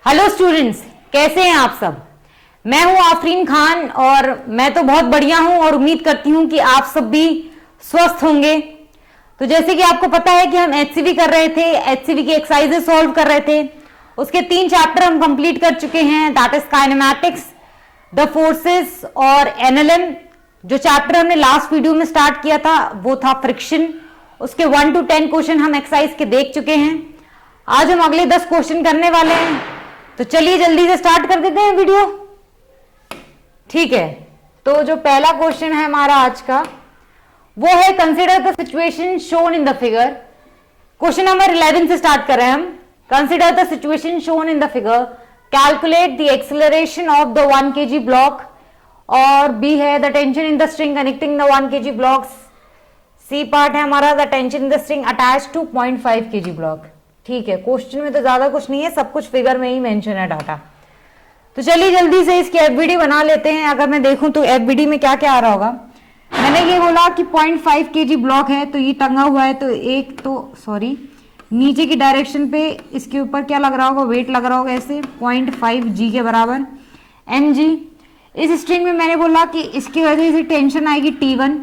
Hello students, कैसे हैं आप सब। मैं हूं आफरीन खान और मैं तो बहुत बढ़िया हूं और उम्मीद करती हूं कि आप सब भी स्वस्थ होंगे। तो जैसे कि आपको पता है कि हम एचसीवी कर रहे थे, एचसीवी की एक्सरसाइजेस सॉल्व कर रहे थे। उसके 3 चैप्टर हम कंप्लीट कर चुके हैं, that is kinematics, the forces और एनएलएम। जो चैप्टर हमने लास्ट वीडियो में स्टार्ट किया था वो था फ्रिक्शन। उसके 1 to 10 क्वेश्चन हम एक्सरसाइज के देख चुके हैं। आज हम अगले 10 क्वेश्चन करने वाले हैं, तो चलिए जल्दी से स्टार्ट कर देते हैं वीडियो। ठीक है, तो जो पहला क्वेश्चन है हमारा आज का वो है consider the situation shown in the figure. Question number 11 से स्टार्ट कर रहे हैं हम। Consider the situation shown in the figure, calculate the acceleration of the 1 kg block, और बी है the tension in the string connecting the 1 kg blocks. C part है हमारा the tension in the string attach to 0.5 kg block. ठीक है, question में तो ज्यादा कुछ नहीं है, सब कुछ फिगर में ही मेंशन है डाटा। तो चलिए जल्दी से इसकी एफबीडी बना लेते हैं। अगर मैं देखूं तो एफबीडी में क्या क्या आ रहा होगा। मैंने ये बोला कि 0.5 kg ब्लॉक है, तो ये टंगा हुआ है, तो नीचे की डायरेक्शन पे इसके ऊपर क्या लग रहा होगा, वेट लग रहा होगा ऐसे 0.5 g के बराबर mg। इस स्ट्रिंग में मैंने बोला कि इसकी वजह से टेंशन आएगी T1।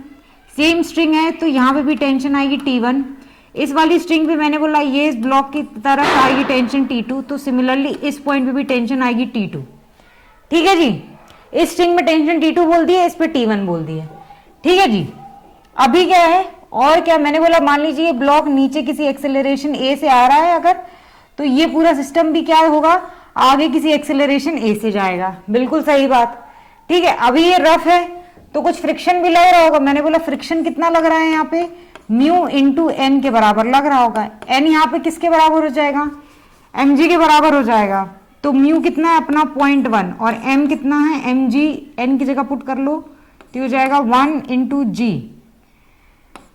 सेम स्ट्रिंग है तो यहाँ पे भी टेंशन आएगी T1। इस वाली स्ट्रिंग पे मैंने बोला ये इस ब्लॉक की तरफ आएगी टेंशन T2, तो सिमिलरली इस पॉइंट पे भी टेंशन आएगी T2। ठीक है जी, इस स्ट्रिंग में टेंशन T2 बोल दी है, इस पे T1 बोल दी है। ठीक है जी, अभी क्या है और क्या मैंने बोला, मान लीजिए ब्लॉक नीचे किसी एक्सेलरेशन A से आ रहा है अगर, तो ये पूरा सिस्टम भी क्या होगा, आगे किसी एक्सेलरेशन A से जाएगा। बिल्कुल सही बात। ठीक है, अभी ये रफ है तो कुछ फ्रिक्शन भी लग रहा होगा। मैंने बोला फ्रिक्शन कितना लग रहा है यहाँ पे, म्यू इंटू एन के बराबर लग रहा होगा। एन यहाँ पे किसके बराबर हो जाएगा, mg के बराबर हो जाएगा। तो म्यू कितना है अपना 0.1 और m कितना है mg, n की जगह पुट कर लो तो हो जाएगा 1 इंटू जी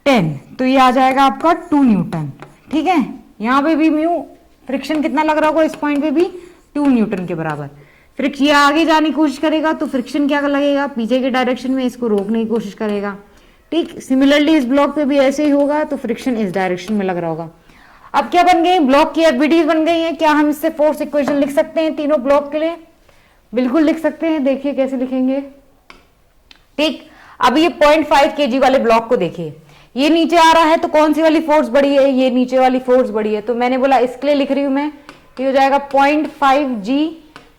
10, तो ये आ जाएगा आपका 2 न्यूटन। ठीक है, यहाँ पे भी म्यू फ्रिक्शन कितना लग रहा होगा, इस पॉइंट पे भी 2 न्यूटन के बराबर। फ्रिक्शन आगे जाने की कोशिश करेगा तो फ्रिक्शन क्या लगेगा, पीछे के डायरेक्शन में इसको रोकने की कोशिश करेगा। ठीक, सिमिलरली इस ब्लॉक पे भी ऐसे ही होगा, तो फ्रिक्शन इस डायरेक्शन में लग रहा होगा। अब क्या बन गई, ब्लॉक की एफबीडीज बन गई है। क्या हम इससे फोर्स इक्वेशन लिख सकते हैं तीनों ब्लॉक के लिए? बिल्कुल लिख सकते हैं। देखिए कैसे लिखेंगे। ठीक, अब ये 0.5 kg वाले ब्लॉक को देखिए, ये नीचे आ रहा है तो कौन सी वाली फोर्स बड़ी है, ये नीचे वाली फोर्स बड़ी है। तो मैंने बोला इसके लिए लिख रही हूं मैं, ये हो जाएगा 0.5 g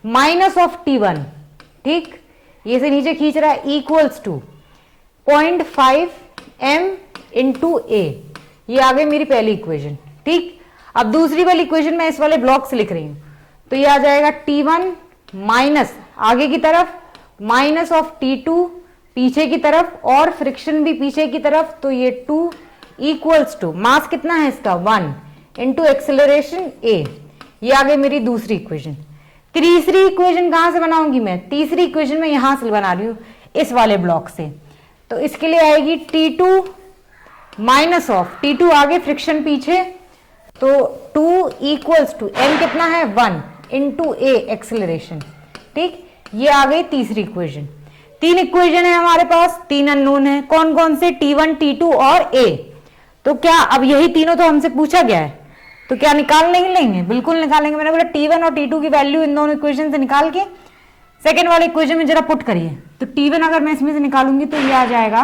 माइनस ऑफ T1। ठीक, ये से नीचे खींच रहा है, इक्वल्स टू 0.5 m इंटू ए। ये आ गई मेरी पहली इक्वेशन। ठीक, अब दूसरी वाली इक्वेशन मैं इस वाले ब्लॉक से लिख रही हूं, तो ये आ जाएगा T1 माइनस आगे की तरफ माइनस ऑफ T2 पीछे की तरफ, और फ्रिक्शन भी पीछे की तरफ, तो ये 2 इक्वल्स टू मास कितना है इसका 1 इंटू एक्सेलरेशन a। ये आ गई मेरी दूसरी इक्वेशन। तीसरी इक्वेशन कहां से बनाऊंगी मैं, तीसरी इक्वेशन में यहां से बना रही हूं इस वाले ब्लॉक से। तो इसके लिए आएगी T2 माइनस ऑफ T2 आगे फ्रिक्शन पीछे, तो 2 इक्वल्स टू m कितना है 1 इंटू a एक्सेलरेशन। ठीक, ये आ गई तीसरी इक्वेशन। 3 इक्वेशन है हमारे पास, 3 अननोन है। कौन कौन से, T1 T2 और a। तो क्या अब यही तीनों तो हमसे पूछा गया है, तो क्या निकाल नहीं लेंगे? बिल्कुल निकालेंगे। मैंने बोला T1 और T2 की वैल्यू इन दोनों इक्वेशन से निकाल के सेकेंड वाले इक्वेशन में जरा पुट करिए। तो T1 अगर मैं इसमें से निकालूंगी तो ये आ जाएगा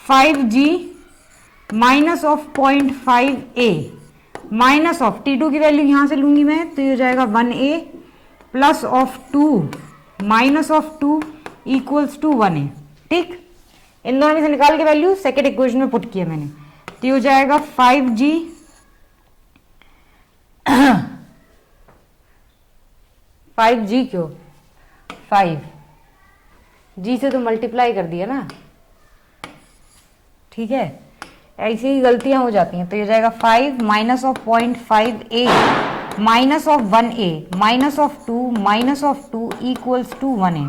5g minus of 0.5 a minus of T2 की वैल्यू यहां से लूंगी मैं, तो ये हो जाएगा 1a plus of 2 minus of 2 equals to 1a। ठीक, इन दोनों में से निकाल के वैल्यू सेकेंड इक्वेशन में पुट किया मैंने, तो ये हो जाएगा 5g 5g क्यों, 5g से तो मल्टीप्लाई कर दिया ना। ठीक है, ऐसी ही गलतियां हो जाती हैं। तो ये जाएगा 5 minus of 0.5a minus of 1a minus of 2 minus of 2 equals to 1a।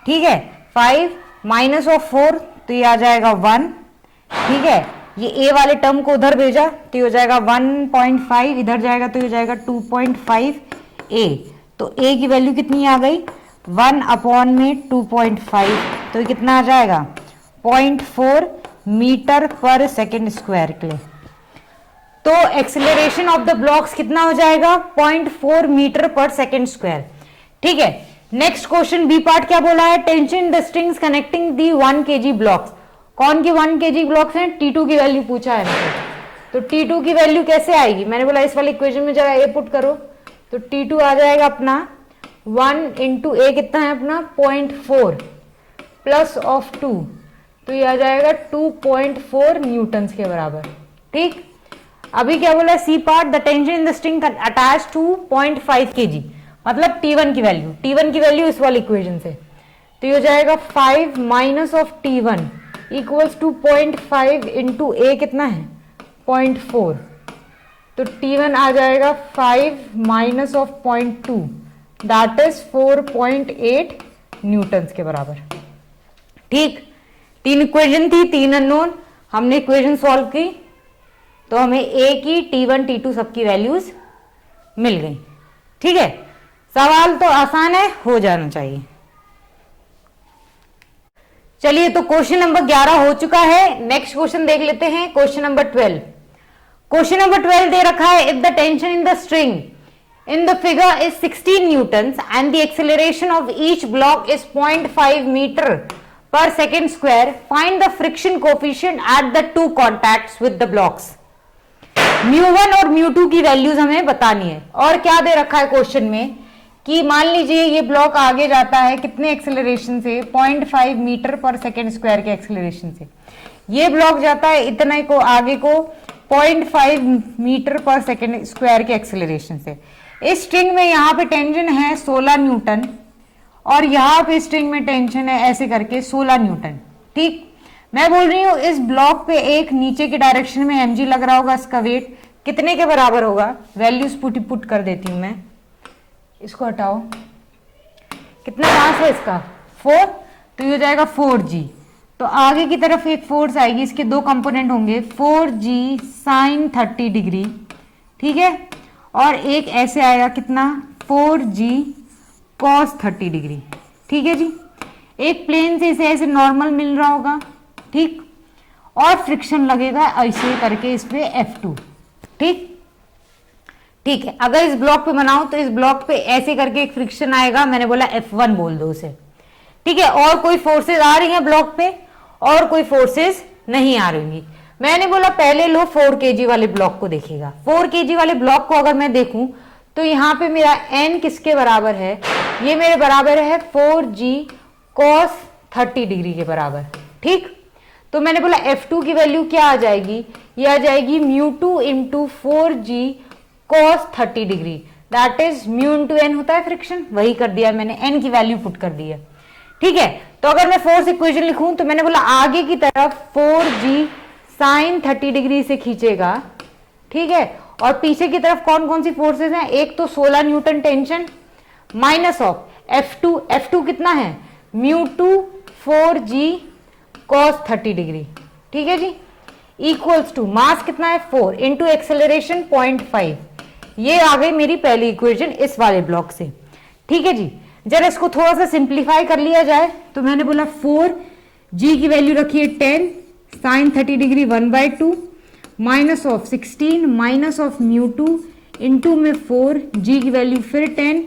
ठीक है, 5 माइनस ऑफ 4 तो ये आ जाएगा 1। ठीक है, ये a वाले टर्म को उधर भेजा तो ये हो जाएगा 1.5, इधर जाएगा तो ये हो जाएगा 2.5a। तो a की वैल्यू कितनी आ गई 1 अपॉन में 2.5, तो ये कितना आ जाएगा 0.4 मीटर पर सेकेंड स्क्वायर के लिए। तो एक्सेलरेशन ऑफ द ब्लॉक्स कितना हो जाएगा 0.4 मीटर पर सेकेंड स्क्वायर। ठीक है, नेक्स्ट क्वेश्चन बी पार्ट क्या बोला है, tension the strings connecting the 1 kg blocks. कौन के 1 kg ब्लॉक्स हैं, T2 की वैल्यू पूछा है हमसे। तो T2 की वैल्यू कैसे आएगी, मैंने बोला इस वाले इक्वेशन में जरा ए पुट करो, तो T2 आ जाएगा अपना 1 इंटू ए कितना है अपना 0.4 प्लस ऑफ 2, तो ये आ जाएगा 2.4 न्यूटन के बराबर। ठीक, अभी क्या बोला C part, the tension in the string attach to 0.5 kg, मतलब T1 की वैल्यू इस वाली इक्वेशन से, तो ये हो जाएगा 5 minus of T1 equals to 0.5 into a कितना है 0.4, तो T1 आ जाएगा 5 minus of 0.2 that is 4.8 newton के बराबर। ठीक, 3 इक्वेशन थी, 3 अननोन, हमने इक्वेशन सॉल्व की तो हमें ए की T1 T2 सबकी वैल्यूज मिल गई। ठीक है, सवाल तो आसान है, हो जाना चाहिए। चलिए, तो क्वेश्चन नंबर 11 हो चुका है। नेक्स्ट क्वेश्चन देख लेते हैं, क्वेश्चन नंबर 12। क्वेश्चन नंबर 12 दे रखा है, if the tension in the string in the figure is 16 newtons and the acceleration of each block is 0.5 meter per second square, find the friction coefficient at the two contacts with the blocks। μ1 और μ2 की values हमें बतानी है। और क्या दे रखा है question में कि मान लीजिए ये ब्लॉक आगे जाता है कितने एक्सेलरेशन से, 0.5 मीटर पर सेकेंड स्क्वायर के एक्सेलरेशन से। ये ब्लॉक जाता है इतना को आगे को 0.5 मीटर पर सेकेंड स्क्वायर के एक्सेलरेशन से। इस स्ट्रिंग में यहाँ पे टेंशन है 16 न्यूटन और यहाँ पे स्ट्रिंग में टेंशन है ऐसे करके 16 न्यूटन। ठीक, मैं बोल रही हूँ इस ब्लॉक पे एक नीचे के डायरेक्शन में mg लग रहा होगा, इसका वेट कितने के बराबर होगा, वैल्यूज पुट कर देती हूँ मैं, इसको हटाओ, कितना मास है इसका 4, तो ये हो जाएगा 4g। तो आगे की तरफ एक फोर्स आएगी, इसके दो कंपोनेंट होंगे 4g साइन 30 डिग्री, ठीक है, और एक ऐसे आएगा कितना 4g कॉस 30 डिग्री। ठीक है जी, एक प्लेन से इसे ऐसे नॉर्मल मिल रहा होगा, ठीक, और फ्रिक्शन लगेगा ऐसे करके इस पे F2। ठीक, ठीक है, अगर इस ब्लॉक पे बनाऊं तो इस ब्लॉक पे ऐसे करके एक फ्रिक्शन आएगा, मैंने बोला F1 बोल दो उसे। ठीक है, और कोई फोर्सेज आ रही हैं ब्लॉक पे और कोई फोर्सेज नहीं आ रही। मैंने बोला पहले लो 4 kg वाले ब्लॉक को देखेगा। 4 kg वाले ब्लॉक को अगर मैं देखूं तो यहाँ पे मेरा n किसके बराबर है, ये मेरे बराबर है 4g cos 30 डिग्री के बराबर। ठीक, तो मैंने बोला F2 की वैल्यू क्या आ जाएगी, ये आ जाएगी μ2 into 4g cos 30 degree, that is mu into N होता है फ्रिक्शन, वही कर दिया मैंने, n की वैल्यू पुट कर दी है। ठीक है, तो अगर मैं फोर्स इक्वेशन लिखूं तो मैंने बोला आगे की तरफ 4g साइन 30 डिग्री से खींचेगा, ठीक है, और पीछे की तरफ कौन कौन सी फोर्सेस हैं, एक तो 16 Newton tension minus of F2 कितना है μ2 4g cos 30 डिग्री। ठीक है जी, इक्वल्स टू मास कितना है 4 इंटू एक्सेलरेशन 0.5। ये आ गई मेरी पहली इक्वेशन इस वाले ब्लॉक से। ठीक है जी, जरा इसको थोड़ा सा सिंप्लीफाई कर लिया जाए तो मैंने बोला 4g की वैल्यू रखी है 10 sine 30 degree 1/2 minus of 16 minus of μ2 into में 4g की वैल्यू फिर 10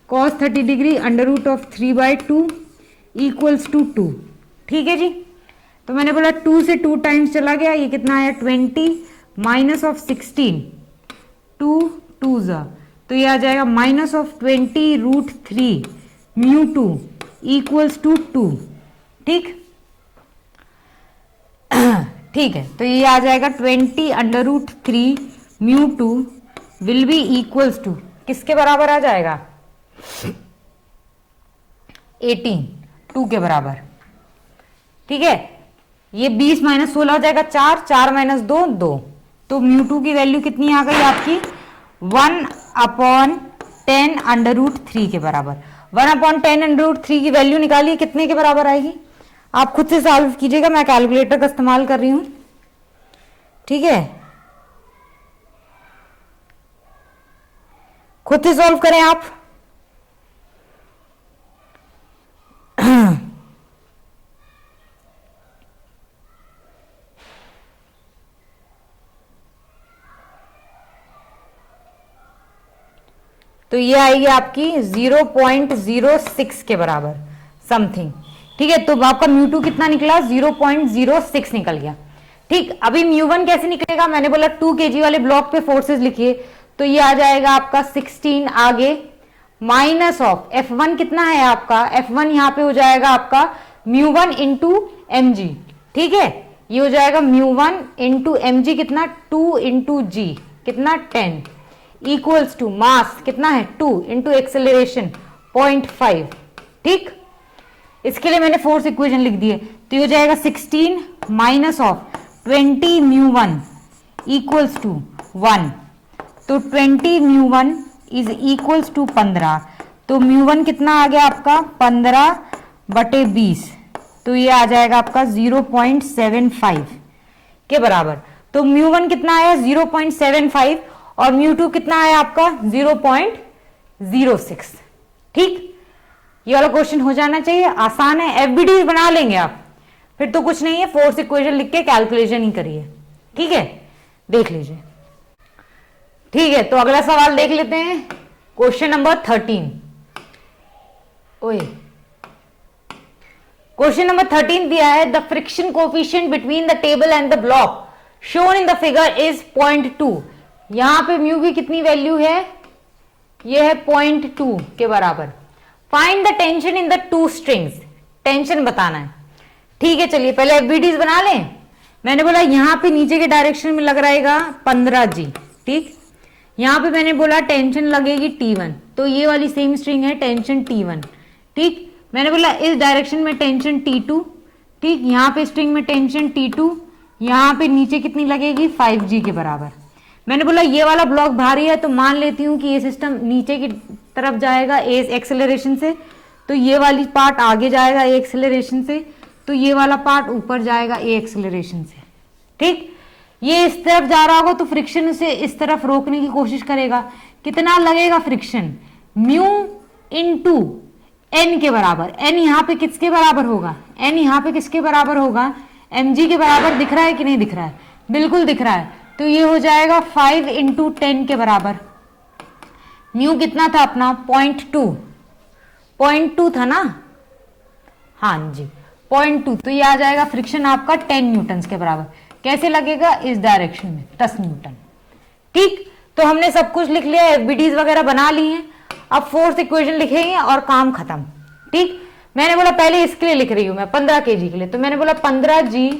cos 30 degree under root of 3/2 equals to 2। ठीक है जी, तो मैंने बोला 2 से 2 टाइम्स चला गया, ये कितना आया 20 माइनस ऑफ 16 2 जा, तो ये आ जाएगा माइनस ऑफ 20√3 μ2 इक्वल्स टू 2। ठीक, ठीक है, तो ये आ जाएगा 20 √3 μ2 विल बी इक्वल्स टू किसके बराबर आ जाएगा 18 2 के बराबर। ठीक है, ये 20 माइनस 16 हो जाएगा 4 माइनस 2 2, तो μ2 की वैल्यू कितनी आ गई आपकी 1/10 √3 के बराबर। 1/10 √3 की वैल्यू निकालिए कितने के बराबर आएगी, आप खुद से सॉल्व कीजिएगा, मैं कैलकुलेटर का इस्तेमाल कर रही हूं। ठीक है, खुद से सॉल्व करें आप। तो ये आएगी आपकी 0.06 के बराबर समथिंग। ठीक है, तो आपका म्यू2 कितना निकला, 0.06 निकल गया। ठीक, अभी म्यू1 कैसे निकलेगा, मैंने बोला 2 kg वाले ब्लॉक पे फोर्सेस लिखिए, तो ये आ जाएगा आपका 16 आगे माइनस ऑफ F1 कितना है आपका, F1 यहाँ पे हो जाएगा आपका म्यू1 इंटू एम जी। ठीक है, ये हो जाएगा म्यू1 इंटू एम जी कितना 2 इंटू जी कितना 10 इक्वल्स टू मास कितना है 2 इंटू एक्सेलरेशन 0.5। ठीक, इसके लिए मैंने फोर्स इक्वेशन लिख दी है, तो ये हो जाएगा 16 माइनस ऑफ 20 म्यू1 इक्वल्स टू 1, तो 20 म्यू1 इज इक्वल्स टू 15, तो म्यू1 कितना आ गया आपका 15/20, तो ये आ जाएगा आपका 0.75 के बराबर। तो म्यू1 कितना आया 0.75 और म्यू2 कितना आया आपका 0.06। ठीक, ये वाला क्वेश्चन हो जाना चाहिए, आसान है, एफबीडी बना लेंगे आप, फिर तो कुछ नहीं है, फोर्स इक्वेशन लिख के कैलकुलेशन ही करिए। ठीक है, देख लीजिए। ठीक है, तो अगला सवाल देख लेते हैं, क्वेश्चन नंबर 13। ओए, क्वेश्चन नंबर 13 दिया है, the friction coefficient between the table and the block shown in the figure is 0.2। यहां पे म्यू की कितनी वैल्यू है, ये है 0.2 के बराबर। Find the tension in the two strings, tension बताना है। ठीक है, चलिए पहले एफबीडीज बना लें। मैंने बोला यहां पे नीचे के डायरेक्शन में लग रहेगा 15G। ठीक, यहां पे मैंने बोला टेंशन लगेगी T1, तो ये वाली सेम स्ट्रिंग है टेंशन T1। ठीक, मैंने बोला इस डायरेक्शन में टेंशन T2। ठीक, यहाँ पे स्ट्रिंग में टेंशन T2, यहाँ पे नीचे कितनी लगेगी 5G के बराबर। मैंने बोला ये वाला ब्लॉक भारी है, तो मान लेती हूँ कि ये सिस्टम नीचे की तरफ जाएगा ए एक्सेलरेशन से, तो ये वाली पार्ट आगे जाएगा ए एक्सेलरेशन से, तो ये वाला पार्ट ऊपर जाएगा ए एक्सेलरेशन से। ठीक, ये इस तरफ जा रहा होगा तो फ्रिक्शन से इस तरफ रोकने की कोशिश करेगा। कितना लगेगा फ्रिक्शन, म्यू इनटू एन के बराबर। एन यहाँ पे किसके बराबर होगा, एन यहाँ पे किसके बराबर होगा, mg के बराबर। दिख रहा है कि नहीं दिख रहा है, बिल्कुल दिख रहा है। तो ये हो जाएगा 5 इंटू 10 के बराबर। म्यू कितना था अपना 0.2 था ना, हाँ जी 0.2, तो ये आ जाएगा फ्रिक्शन आपका 10 न्यूटन के बराबर। कैसे लगेगा, इस डायरेक्शन में 10 न्यूटन। ठीक, तो हमने सब कुछ लिख लिया, एफबीडीज वगैरह बना ली हैं, अब फोर्स इक्वेशन लिखेंगे और काम खत्म। ठीक, मैंने बोला पहले इसके लिए लिख रही हूं मैं 15 kg के लिए, तो मैंने बोला 15G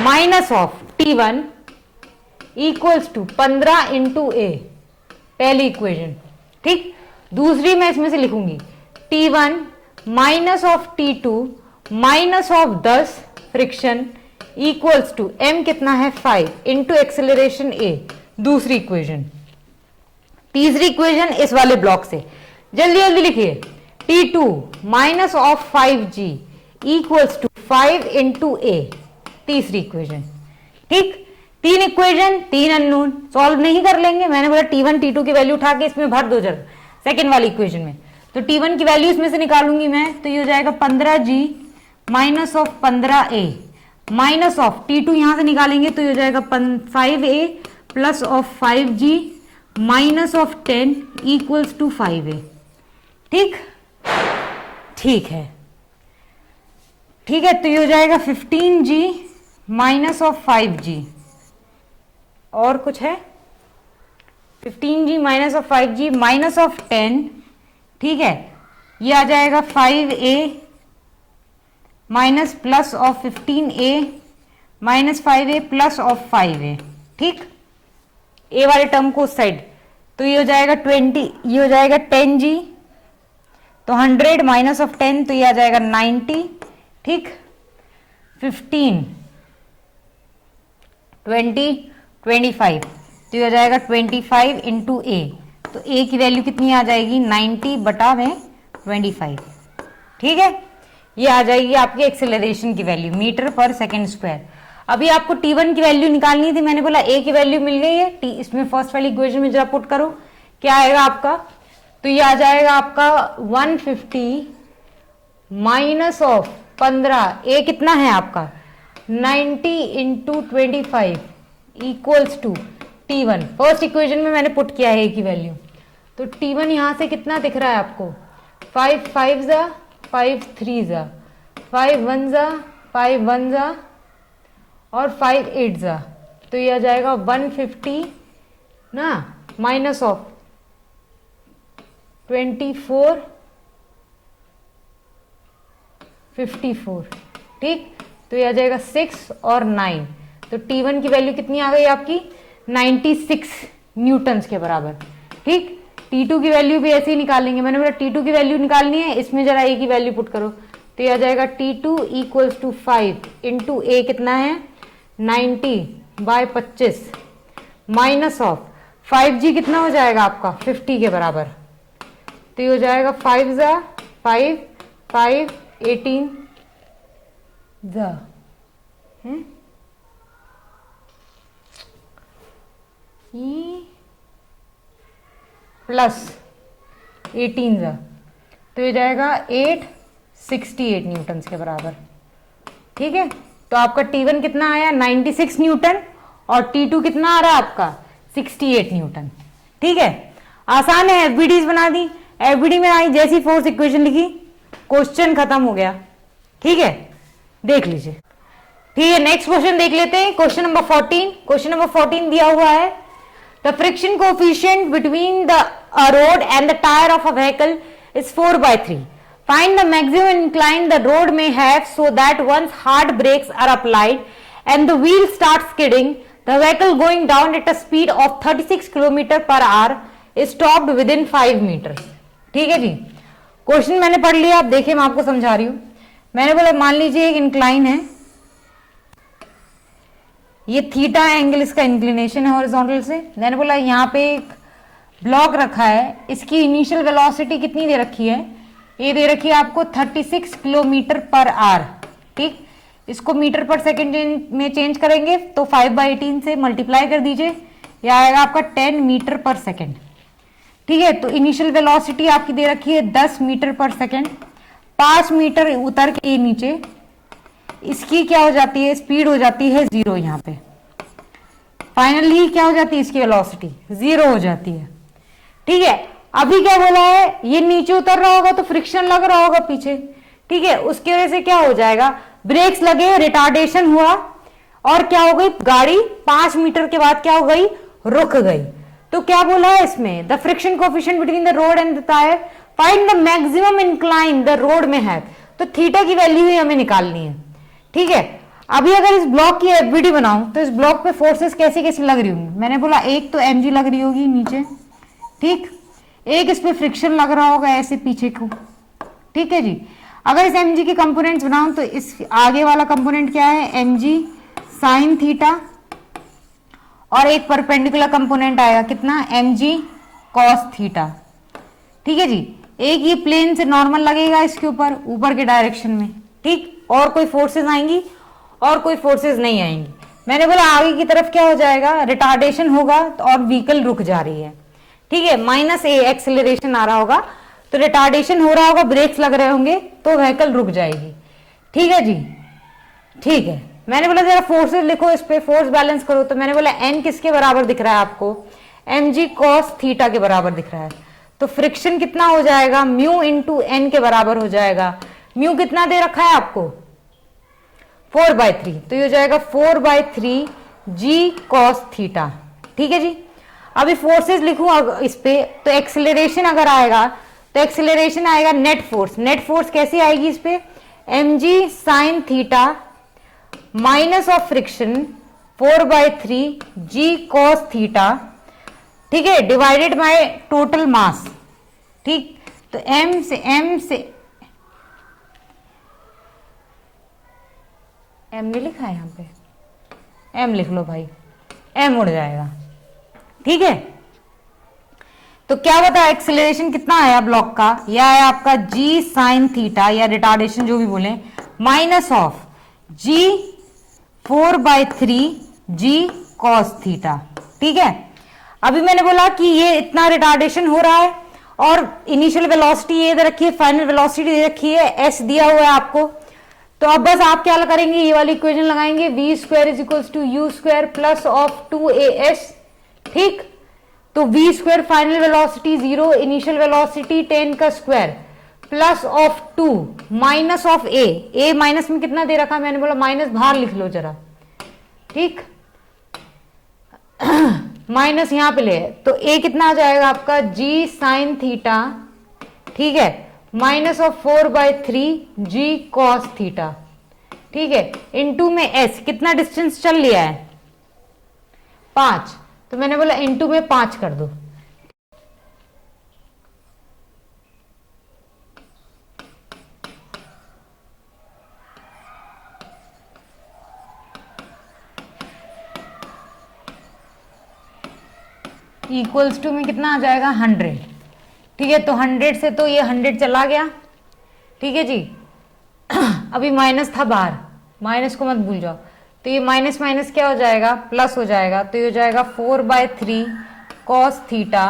minus of T1 equals to 15 into a, पहली इक्वेशन। ठीक, दूसरी मैं इसमें से लिखूंगी T1 minus of T2 minus of 10 friction equals to m कितना है 5 इंटू एक्सेलरेशन a, दूसरी इक्वेशन। तीसरी इक्वेशन इस वाले ब्लॉक से, जल्दी जल्दी लिखिए, T2 minus of 5G equals to 5 into a, तीसरी इक्वेशन। ठीक, तीन इक्वेशन, तीन अननोन, सॉल्व नहीं कर लेंगे। मैंने बोला T1 T2 की वैल्यू उठा के इसमें भर दो जरा सेकेंड वाली इक्वेशन में, तो T1 की वैल्यू इसमें से निकालूंगी मैं, तो ये हो जाएगा 15G minus of 15a minus of T2 यहां से निकालेंगे तो ये हो जाएगा 5a plus of 5G minus of 10 equals to 5a। ठीक, ठीक है, ठीक है, तो ये हो जाएगा 15G माइनस ऑफ 5G, और कुछ है 15G minus of 5G minus of 10। ठीक है, ये आ जाएगा 5a minus plus of 15a minus 5a plus of 5a। ठीक, ए वाले टर्म को उस साइड, तो ये हो जाएगा 20, ये हो जाएगा 10G, तो 100 माइनस ऑफ 10, तो ये आ जाएगा 90। ठीक, 15 20 25, तो ये हो जाएगा 25 इंटू ए, तो ए की वैल्यू कितनी आ जाएगी 90 बटा में 25। ठीक है, ये आ जाएगी आपकी एक्सेलरेशन की वैल्यू मीटर पर सेकेंड स्क्वायर। अभी आपको T1 की वैल्यू निकालनी थी, मैंने बोला ए की वैल्यू मिल गई है, इसमें फर्स्ट वाली इक्वेशन में जरा पुट करो, क्या आएगा आपका, तो ये आ जाएगा आपका 150 माइनस ऑफ 15, ए कितना है आपका 90 into 25 equals to T1। First equation में मैंने पुट किया है ए की वैल्यू, तो T1 यहां से कितना दिख रहा है आपको, 5 5 जा 5 3 जा 5 1 जा 5 1 जा और 5 8 जा, तो ये आ जाएगा 150 ना, माइनस ऑफ 24 54, ठीक। तो ये आ जाएगा 6 और 9, तो T1 की वैल्यू कितनी आ गई आपकी, 96 न्यूटन्स के बराबर, ठीक। T2 की वैल्यू भी ऐसे ही निकालेंगे, मैंने बोला T2 की वैल्यू निकालनी है, इसमें जरा A की वैल्यू पुट करो, तो ये आ जाएगा T2 equals to 5 into A कितना है 90/25 माइनस ऑफ 5G कितना हो जाएगा आपका 50 के बराबर, तो ये हो जाएगा 5 जा 5 5 18 जा प्लस 18 जा, तो ये जाएगा 868 न्यूटन्स के बराबर, ठीक है। तो आपका T1 कितना आया 96 न्यूटन और T2 कितना आ रहा है आपका 68 न्यूटन, ठीक है। आसान है, एफबीडीज बना दी, एफबीडी में आई जैसी फोर्स इक्वेशन लिखी, क्वेश्चन खत्म हो गया, ठीक है। देख लीजिए, ठीक है। नेक्स्ट क्वेश्चन देख लेते हैं, क्वेश्चन नंबर 14। क्वेश्चन नंबर 14 दिया हुआ है, the friction coefficient between the road and the tyre of a vehicle is 4/3. Find the maximum incline the road may have so that once hard brakes are applied and the wheel starts skidding, the vehicle going down at a speed of 36 km/h is stopped within 5 meters. ठीक है जी, question मैंने पढ़ लिया, आप देखिए मैं आपको समझा रही हूं। मैंने बोला मान लीजिए एक इंक्लाइन है, ये थीटा एंगल इसका इंक्लिनेशन है हॉरिजॉन्टल से। मैंने बोला यहाँ पे एक ब्लॉक रखा है, इसकी इनिशियल वेलोसिटी कितनी दे रखी है, ये दे रखी है आपको 36 km/h, ठीक। इसको मीटर पर सेकंड में चेंज करेंगे तो 5/18 से मल्टीप्लाई कर दीजिए, यह आएगा आपका 10 मीटर पर सेकंड, ठीक है। तो इनिशियल वेलोसिटी आपकी दे रखी है 10 मीटर पर सेकंड, 5 मीटर उतर के नीचे इसकी क्या हो जाती है, स्पीड हो जाती है 0, यहाँ पे फाइनली क्या हो जाती है, इसकी वेलोसिटी 0 हो जाती है, ठीक है। अभी क्या बोला है, ये नीचे उतर रहा होगा तो फ्रिक्शन लग रहा होगा पीछे, ठीक है। उसकी वजह से क्या हो जाएगा, ब्रेक्स लगे, रिटार्डेशन हुआ और क्या हो गई, गाड़ी 5 मीटर के बाद क्या हो गई, रुक गई। तो क्या बोला है इसमें, the friction coefficient between the road and the tyre, find the maximum incline the road में है, तो थीटा की वैल्यू ही हमें निकालनी है, ठीक है। अभी अगर इस ब्लॉक की एफबीडी बनाऊं तो इस ब्लॉक पे फोर्सेस कैसी कैसी लग रही होंगी, मैंने बोला एक तो mg लग रही होगी नीचे, ठीक, एक इस पे फ्रिक्शन लग रहा होगा ऐसे पीछे को, ठीक है जी। अगर इस mg के कंपोनेंट्स बनाऊं तो इस आगे वाला कंपोनेंट क्या है, mg साइन थीटा, और एक परपेंडिकुलर कंपोनेंट आएगा कितना, mg कॉस थीटा, ठीक है जी। एक ये प्लेन से नॉर्मल लगेगा इसके ऊपर, ऊपर के डायरेक्शन में, ठीक। और कोई फोर्सेस आएंगी और कोई फोर्सेस नहीं आएंगी। मैंने बोला आगे की तरफ क्या हो जाएगा, रिटार्डेशन होगा और व्हीकल रुक जा रही है, ठीक है। -a एक्सेलरेशन आ रहा होगा तो रिटार्डेशन हो रहा होगा, ब्रेक्स लग रहे होंगे तो व्हीकल रुक जाएगी, ठीक है जी, ठीक है। मैंने बोला जरा फोर्सेस लिखो, इस पे फोर्स बैलेंस करो, तो मैंने बोला n किसके बराबर दिख रहा है आपको, mg cos थीटा के बराबर दिख रहा है, तो फ्रिक्शन कितना हो जाएगा, म्यू इंटू n के बराबर हो जाएगा। म्यू कितना दे रखा है आपको 4/3, तो ये हो जाएगा 4/3 g cos थीटा, ठीक है जी। अभी फोर्सेस लिखूं इस पे, तो एक्सेलरेशन अगर आएगा तो एक्सेलरेशन आएगा नेट फोर्स, नेट फोर्स कैसी आएगी इस पे, mg sign theta minus of friction 4/3 g cos theta, ठीक है, डिवाइडेड बाय टोटल मास, ठीक। तो m से m नहीं लिखा है यहाँ पे, m लिख लो भाई, m उड़ जाएगा, ठीक है। तो क्या बता एक्सेलरेशन कितना आया ब्लॉक का, यह आया आपका g साइन थीटा या रिटार्डेशन जो भी बोले, minus of g 4/3 g cos theta, ठीक है। अभी मैंने बोला कि ये इतना रिटार्डेशन हो रहा है और इनिशियल वेलोसिटी ये दे रखी है, फाइनल वेलोसिटी दे रखी है, s दिया हुआ है आपको। तो अब बस आप क्या करेंगे, ये वाली इक्वेशन लगाएंगे, v² = u² plus of 2as, ठीक। तो v square final velocity 0, initial velocity 10 का square plus of 2 minus of a minus में कितना दे रखा है, मैंने बोला माइनस बाहर लिख लो जरा, ठीक माइनस यहां पे ले, तो a कितना आ जाएगा आपका g साइन थीटा, ठीक है, minus of 4/3 g cos theta, ठीक है, इनटू में s कितना डिस्टेंस चल लिया है 5, तो मैंने बोला इनटू में 5 कर दो, इक्वल्स टू में कितना आ जाएगा 100, ठीक है, तो 100 से तो ये 100 चला गया, ठीक है जी। अभी माइनस था बाहर, माइनस को मत भूल जाओ, तो ये माइनस माइनस क्या हो जाएगा, प्लस हो जाएगा, तो ये हो जाएगा 4/3 cos theta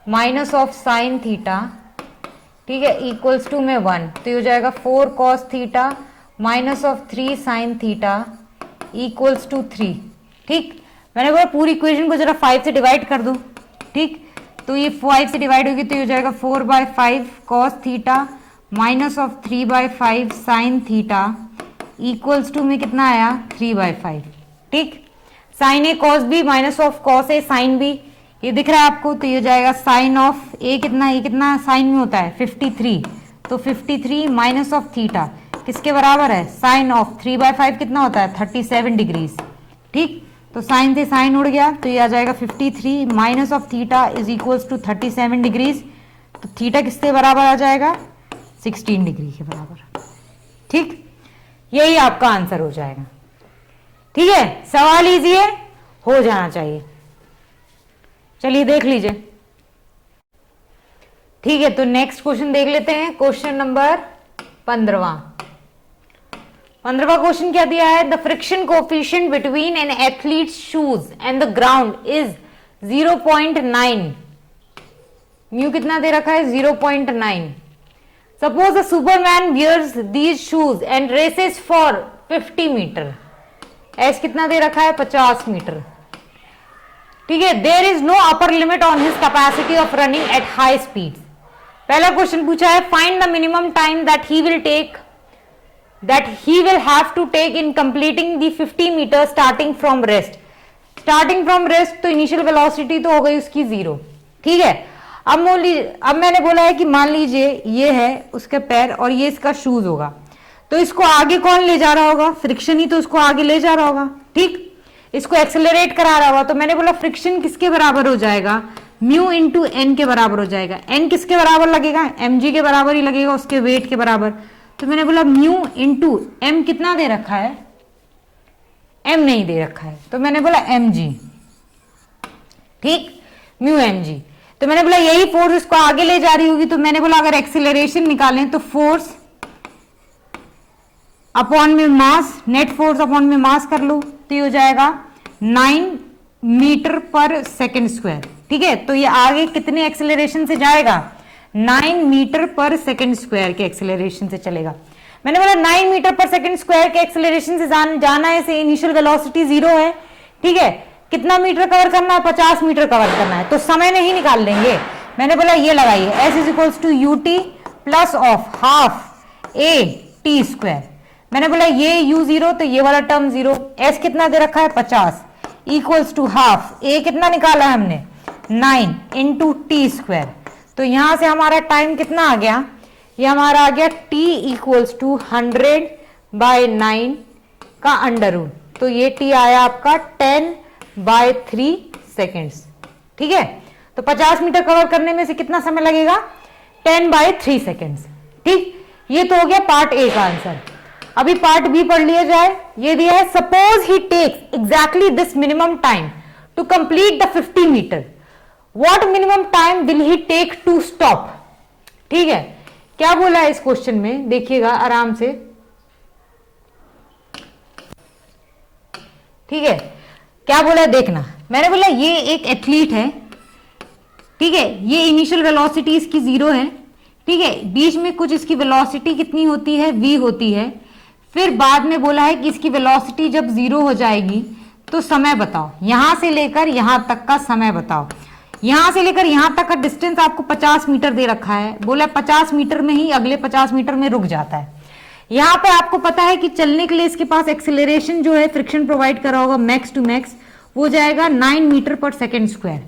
minus of sine theta, ठीक है, इक्वल्स टू में 1, तो ये हो जाएगा 4 cos theta minus of 3 sine theta equals to 3, ठीक। मैंने बोला पूरी इक्वेशन को जरा 5 से डिवाइड कर दो, ठीक, तो ये 5 से डिवाइड होगी तो ये हो जाएगा 4/5 cos theta minus of 3/5 sine theta equals to में कितना आया 3/5, ठीक। Sine A cos B minus of cos A sine B, ये दिख रहा है आपको, तो ये हो जाएगा साइन ऑफ ए कितना, ये कितना साइन में होता है 53, तो 53 माइनस ऑफ थीटा किसके बराबर है, साइन ऑफ 3/5 कितना होता है 37 डिग्रीज, ठीक, तो साइन से साइन उड़ गया, तो ये आ जाएगा 53 minus of theta is equals to 37 degrees, तो थीटा किसके बराबर आ जाएगा 16 डिग्री के बराबर, ठीक, यही आपका आंसर हो जाएगा, ठीक है। सवाल इजी है, हो जाना चाहिए, चलिए देख लीजिए, ठीक है। तो नेक्स्ट क्वेश्चन देख लेते हैं, क्वेश्चन नंबर 15वां क्वेश्चन क्या दिया है, the friction coefficient between an athlete's shoes and the ground is 0.9, mu कितना दे रखा है 0.9, suppose a superman wears these shoes and races for 50 metre, S कितना दे रखा है 50 मीटर, ठीक है, there is no upper limit on his capacity of running at high speed. पहला क्वेश्चन पूछा है find the minimum time that he will have to take in completing the 50 metre starting from rest. Starting from rest तो initial velocity तो हो गई उसकी 0, ठीक है। अब मैंने बोला है कि मान लीजिए ये है उसके पैर और ये इसका शूज होगा, तो इसको आगे कौन ले जा रहा होगा, फ्रिक्शन ही तो उसको आगे ले जा रहा होगा, ठीक, इसको एक्सेलरेट करा रहा होगा, तो मैंने बोला फ्रिक्शन किसके बराबर हो जाएगा, म्यू इंटू एन के बराबर हो जाएगा, एन किसके बराबर लगेगा, mg के बराबर ही लगेगा, उसके वेट के बराबर, तो मैंने बोला म्यू इंटू एम कितना दे रखा है, एम नहीं दे रखा है, तो मैंने बोला mg, ठीक, म्यू mg, तो मैंने बोला यही फोर्स इसको आगे ले जा रही होगी, तो मैंने बोला अगर एक्सेलरेशन निकालें तो फोर्स अपॉन में मास, नेट फोर्स अपॉन में मास कर लो, तो ये हो जाएगा 9 मीटर पर सेकेंड स्क्वायर, ठीक है, तो ये आगे कितने एक्सेलरेशन से जाएगा 9 मीटर पर सेकेंड स्क्वायर के एक्सेलरेशन से चलेगा। मैंने बोला 9 मीटर पर सेकेंड स्क्वायर के एक्सेलरेशन से जाना है, से इनिशियल वेलोसिटी 0 है, ठीक है, कितना मीटर कवर करना है 50 मीटर कवर करना है, तो समय नहीं निकाल लेंगे। मैंने बोला ये लगाइए s is equals to ut plus of half a t square, मैंने बोला ये u0 तो ये वाला टर्म 0, s कितना दे रखा है 50 इक्वल्स टू हाफ a कितना निकाला है हमने 9 इंटू टी स्क्वायर, तो यहां से हमारा टाइम कितना आ गया, ये हमारा आ गया t इक्वल्स टू 100/9 का अंडर रूट, तो ये t आया आपका 10/3 सेकेंड्स, ठीक है, तो 50 मीटर कवर करने में से कितना समय लगेगा 10/3 सेकेंड्स, ठीक, ये तो हो गया पार्ट ए का आंसर। अभी पार्ट बी पढ़ लिया जाए, ये दिया है suppose he takes exactly this minimum time to complete the 50 metre, what minimum time will he take to stop, ठीक है, क्या बोला है इस क्वेश्चन में, देखिएगा आराम से, ठीक है, क्या बोला है देखना। मैंने बोला ये एक एथलीट है, ठीक है, ये इनिशियल वेलोसिटी इसकी 0 है, ठीक है, बीच में कुछ इसकी वेलोसिटी कितनी होती है v होती है, फिर बाद में बोला है कि इसकी वेलोसिटी जब 0 हो जाएगी तो समय बताओ, यहां से लेकर यहां तक का समय बताओ। यहां से लेकर यहां तक का डिस्टेंस आपको 50 मीटर दे रखा है, बोला 50 मीटर में ही अगले 50 मीटर में रुक जाता है। यहां पे आपको पता है कि चलने के लिए इसके पास एक्सेलरेशन जो है फ्रिक्शन प्रोवाइड करा होगा मैक्स टू मैक्स, वो जाएगा 9 मीटर पर सेकेंड स्क्वायर।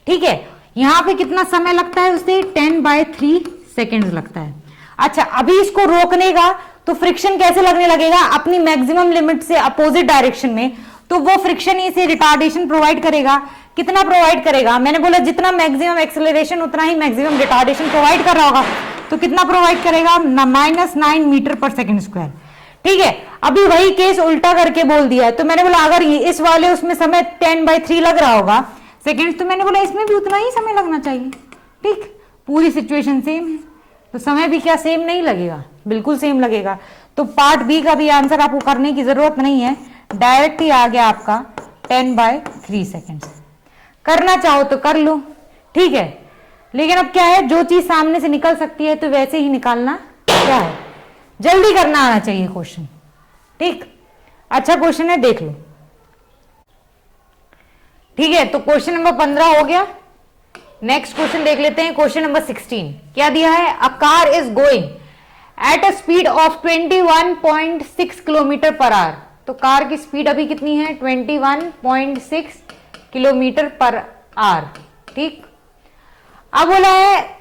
ठीक है, यहां पे कितना समय लगता है उसे 10/3 सेकेंड लगता है। अच्छा, अभी इसको रोकने का तो फ्रिक्शन कैसे लगने लगेगा, अपनी मैक्सिमम लिमिट से अपोजिट डायरेक्शन में, तो वो फ्रिक्शन इसे रिटार्डेशन प्रोवाइड करेगा। कितना प्रोवाइड करेगा, मैंने बोला जितना मैक्सिमम एक्सेलरेशन उतना ही मैक्सिमम रिटार्डेशन प्रोवाइड कर रहा होगा, तो कितना प्रोवाइड करेगा, -9 मीटर पर सेकेंड स्क्वायर। ठीक है, अभी वही केस उल्टा करके बोल दिया है, तो मैंने बोला अगर इस वाले उसमें समय 10/3 लग रहा होगा सेकेंड, तो मैंने बोला इसमें भी उतना ही समय लगना चाहिए। ठीक, पूरी सिचुएशन सेम है, तो समय भी क्या सेम नहीं लगेगा, बिल्कुल सेम लगेगा। तो पार्ट बी का भी आंसर आपको करने की जरूरत नहीं है, डायरेक्ट ही आ गया आपका 10/3 सेकेंड। करना चाहो तो कर लो, ठीक है, लेकिन अब क्या है, जो चीज सामने से निकल सकती है तो वैसे ही निकालना क्या है, जल्दी करना आना चाहिए क्वेश्चन। ठीक, अच्छा क्वेश्चन है, देख लो। ठीक है, तो क्वेश्चन नंबर 15 हो गया। नेक्स्ट क्वेश्चन देख लेते हैं, क्वेश्चन नंबर 16 क्या दिया है, a car is going at a speed of 21.6 kilometre per our. तो कार की स्पीड अभी कितनी है, 21.6 किलोमीटर पर आवर। ठीक, अब बोला है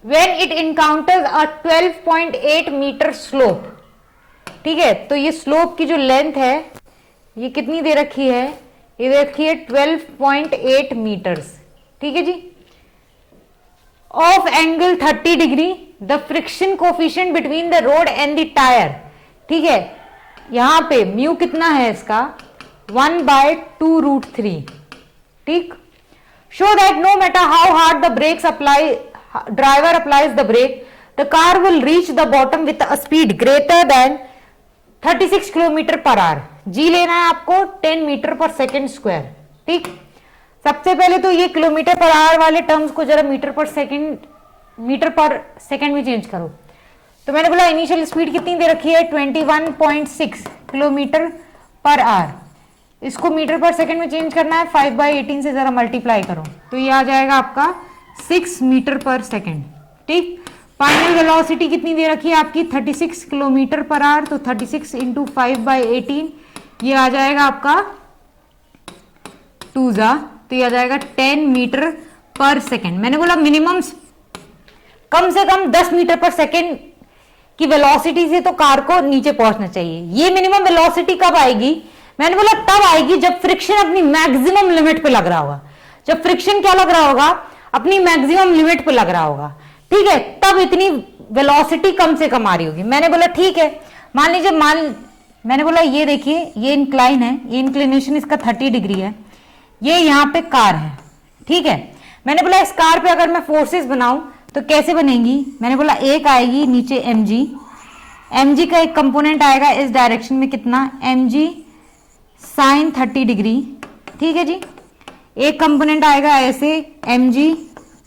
when it encounters a 12.8 metre slope. ठीक है, तो ये स्लोप की जो लेंथ है ये कितनी दे रखी है, ये दे रखी है 12.8 मीटर्स। ठीक है जी, of angle 30 degree, the friction coefficient between the road and the tyre. ठीक है, यहां पे म्यू कितना है इसका, 1/2√3। ठीक, show that no matter how hard the brakes apply driver applies the brake, the car will reach the bottom with a speed greater than 36 kilometre per hour. G लेना है आपको 10 मीटर पर सेकेंड स्क्वायर। ठीक, सबसे पहले तो ये kilometre per our वाले टर्म्स को जरा मीटर पर सेकेंड में चेंज करो। तो मैंने बोला इनिशियल स्पीड कितनी दे रखी है, 21.6 किलोमीटर पर आवर, इसको मीटर पर सेकेंड में चेंज करना है, 5/18 से जरा मल्टीप्लाई करो, तो ये आ जाएगा आपका 6 मीटर पर सेकेंड। ठीक, फाइनल वेलोसिटी कितनी दे रखी है आपकी, 36 किलोमीटर पर आवर, तो 36 × 5/18 ये आ जाएगा आपका 2 जा, तो ये आ जाएगा 10 मीटर पर सेकेंड। मैंने बोला मिनिमम कम से कम 10 मीटर पर सेकेंड की वेलोसिटी से तो कार को नीचे पहुंचना चाहिए। ये मिनिमम वेलोसिटी कब आएगी, मैंने बोला तब आएगी जब फ्रिक्शन अपनी मैक्सिमम लिमिट पे लग रहा होगा। जब फ्रिक्शन क्या लग रहा होगा, अपनी मैक्सिमम लिमिट पे लग रहा होगा। ठीक है, तब इतनी वेलोसिटी कम से कम आ रही होगी। मैंने बोला ठीक है, मान लीजिए मैंने बोला ये देखिए ये इंक्लाइन है, ये इंक्लिनेशन इसका 30 डिग्री है, ये यहाँ पे कार है। ठीक है, मैंने बोला इस कार पे अगर मैं फोर्सेस बनाऊं तो कैसे बनेंगी, मैंने बोला एक आएगी नीचे mg का एक कंपोनेंट आएगा इस डायरेक्शन में कितना, mg साइन 30 डिग्री। ठीक है जी, एक कंपोनेंट आएगा ऐसे mg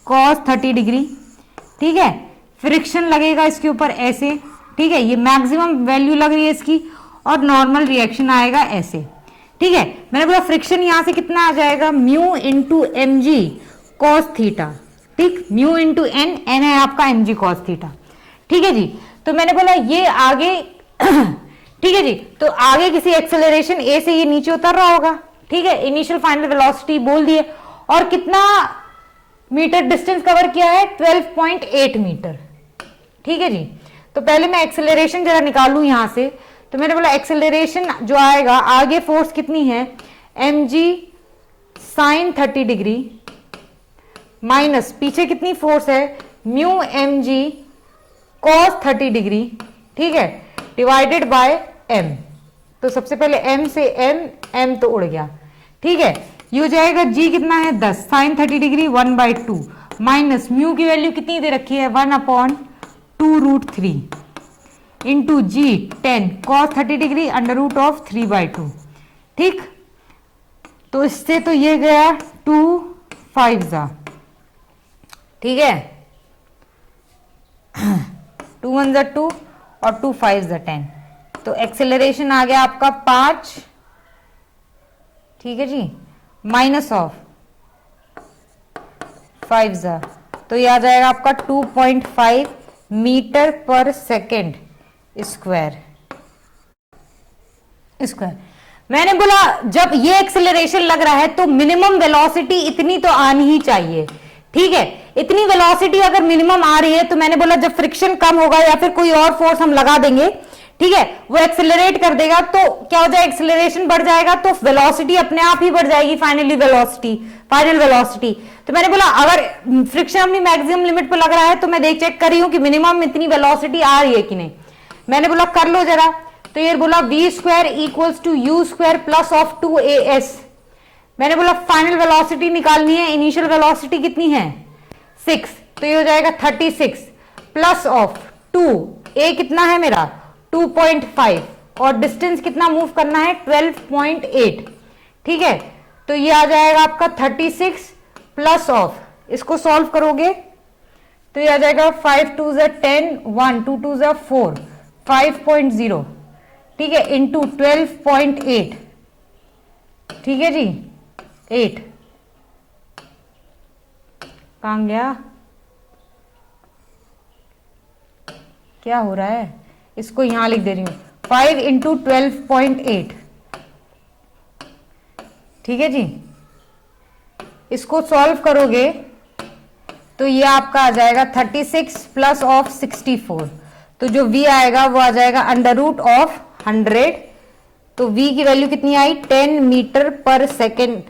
कॉस 30 डिग्री। ठीक है, फ्रिक्शन लगेगा इसके ऊपर ऐसे। ठीक है, ये मैक्सिमम वैल्यू लग रही है इसकी, और नॉर्मल रिएक्शन आएगा ऐसे। ठीक है, मैंने बोला फ्रिक्शन यहां से कितना आ जाएगा, mu into mg cos theta. ठीक, म्यू इंटू एन है आपका mg कॉस थीटा। ठीक है जी, तो मैंने बोला ये आगे ठीक है जी, तो आगे किसी एक्सेलरेशन ए से ये नीचे उतर रहा होगा। ठीक है, इनिशियल फाइनल वेलोसिटी बोल दिए, और कितना मीटर डिस्टेंस कवर किया है, 12.8 मीटर। ठीक है जी, तो पहले मैं एक्सेलरेशन जरा निकालू यहां से, तो मैंने बोला एक्सेलरेशन जो आएगा, आगे फोर्स कितनी है, mg साइन 30 डिग्री माइनस पीछे कितनी फोर्स है, म्यू mg कॉस 30 डिग्री। ठीक है, डिवाइडेड बाय m। तो सबसे पहले m से m तो उड़ गया। ठीक है, ये हो जाएगा g कितना है 10 साइन 30 डिग्री 1/2 माइनस म्यू की वैल्यू कितनी दे रखी है 1/2√3 इंटू जी 10 कॉस 30 डिग्री √3/2। ठीक, तो इससे तो ये गया 2 5 जा। ठीक है, 2 1 जा 2 और 2 5 जा 10, तो एक्सेलरेशन आ गया आपका 5। ठीक है जी, माइनस ऑफ 5 जा, तो ये आ जाएगा आपका 2.5 मीटर पर सेकेंड स्क्वायर। मैंने बोला जब ये एक्सेलरेशन लग रहा है तो मिनिमम वेलोसिटी इतनी तो आनी ही चाहिए, ठीक है। इतनी वेलोसिटी अगर मिनिमम आ रही है तो मैंने बोला जब फ्रिक्शन कम होगा या फिर कोई और फोर्स हम लगा देंगे, ठीक है, वो एक्सेलरेट कर देगा तो क्या हो जाएगा, एक्सेलरेशन बढ़ जाएगा तो वेलोसिटी अपने आप ही बढ़ जाएगी, फाइनल वेलोसिटी। तो मैंने बोला अगर फ्रिक्शन अपनी मैक्सिमम लिमिट पर लग रहा है तो मैं चेक कर रही हूं कि मिनिमम इतनी वेलोसिटी आ रही है कि नहीं। मैंने बोला कर लो जरा, तो ये बोला v square equals to u square plus of 2as। मैंने बोला फाइनल वेलोसिटी निकालनी है, इनिशियल वेलोसिटी कितनी है 6, तो ये हो जाएगा 36 प्लस ऑफ 2, a कितना है मेरा 2.5 और डिस्टेंस कितना मूव करना है 12.8, ठीक है। तो ये आ जाएगा आपका 36 प्लस ऑफ, इसको सॉल्व करोगे तो ये आ जाएगा 5 2 10, 1 2 2 4, 5.0, ठीक है, इंटू 12.8, ठीक है जी, 8 कहां गया, क्या हो रहा है, इसको यहां लिख दे रही हूं 5 इंटू 12.8, ठीक है जी। इसको सॉल्व करोगे तो ये आपका आ जाएगा 36 प्लस ऑफ 64, तो जो v आएगा वो आ जाएगा अंडर रूट ऑफ 100, तो v की वैल्यू कितनी आई 10 मीटर पर सेकेंड,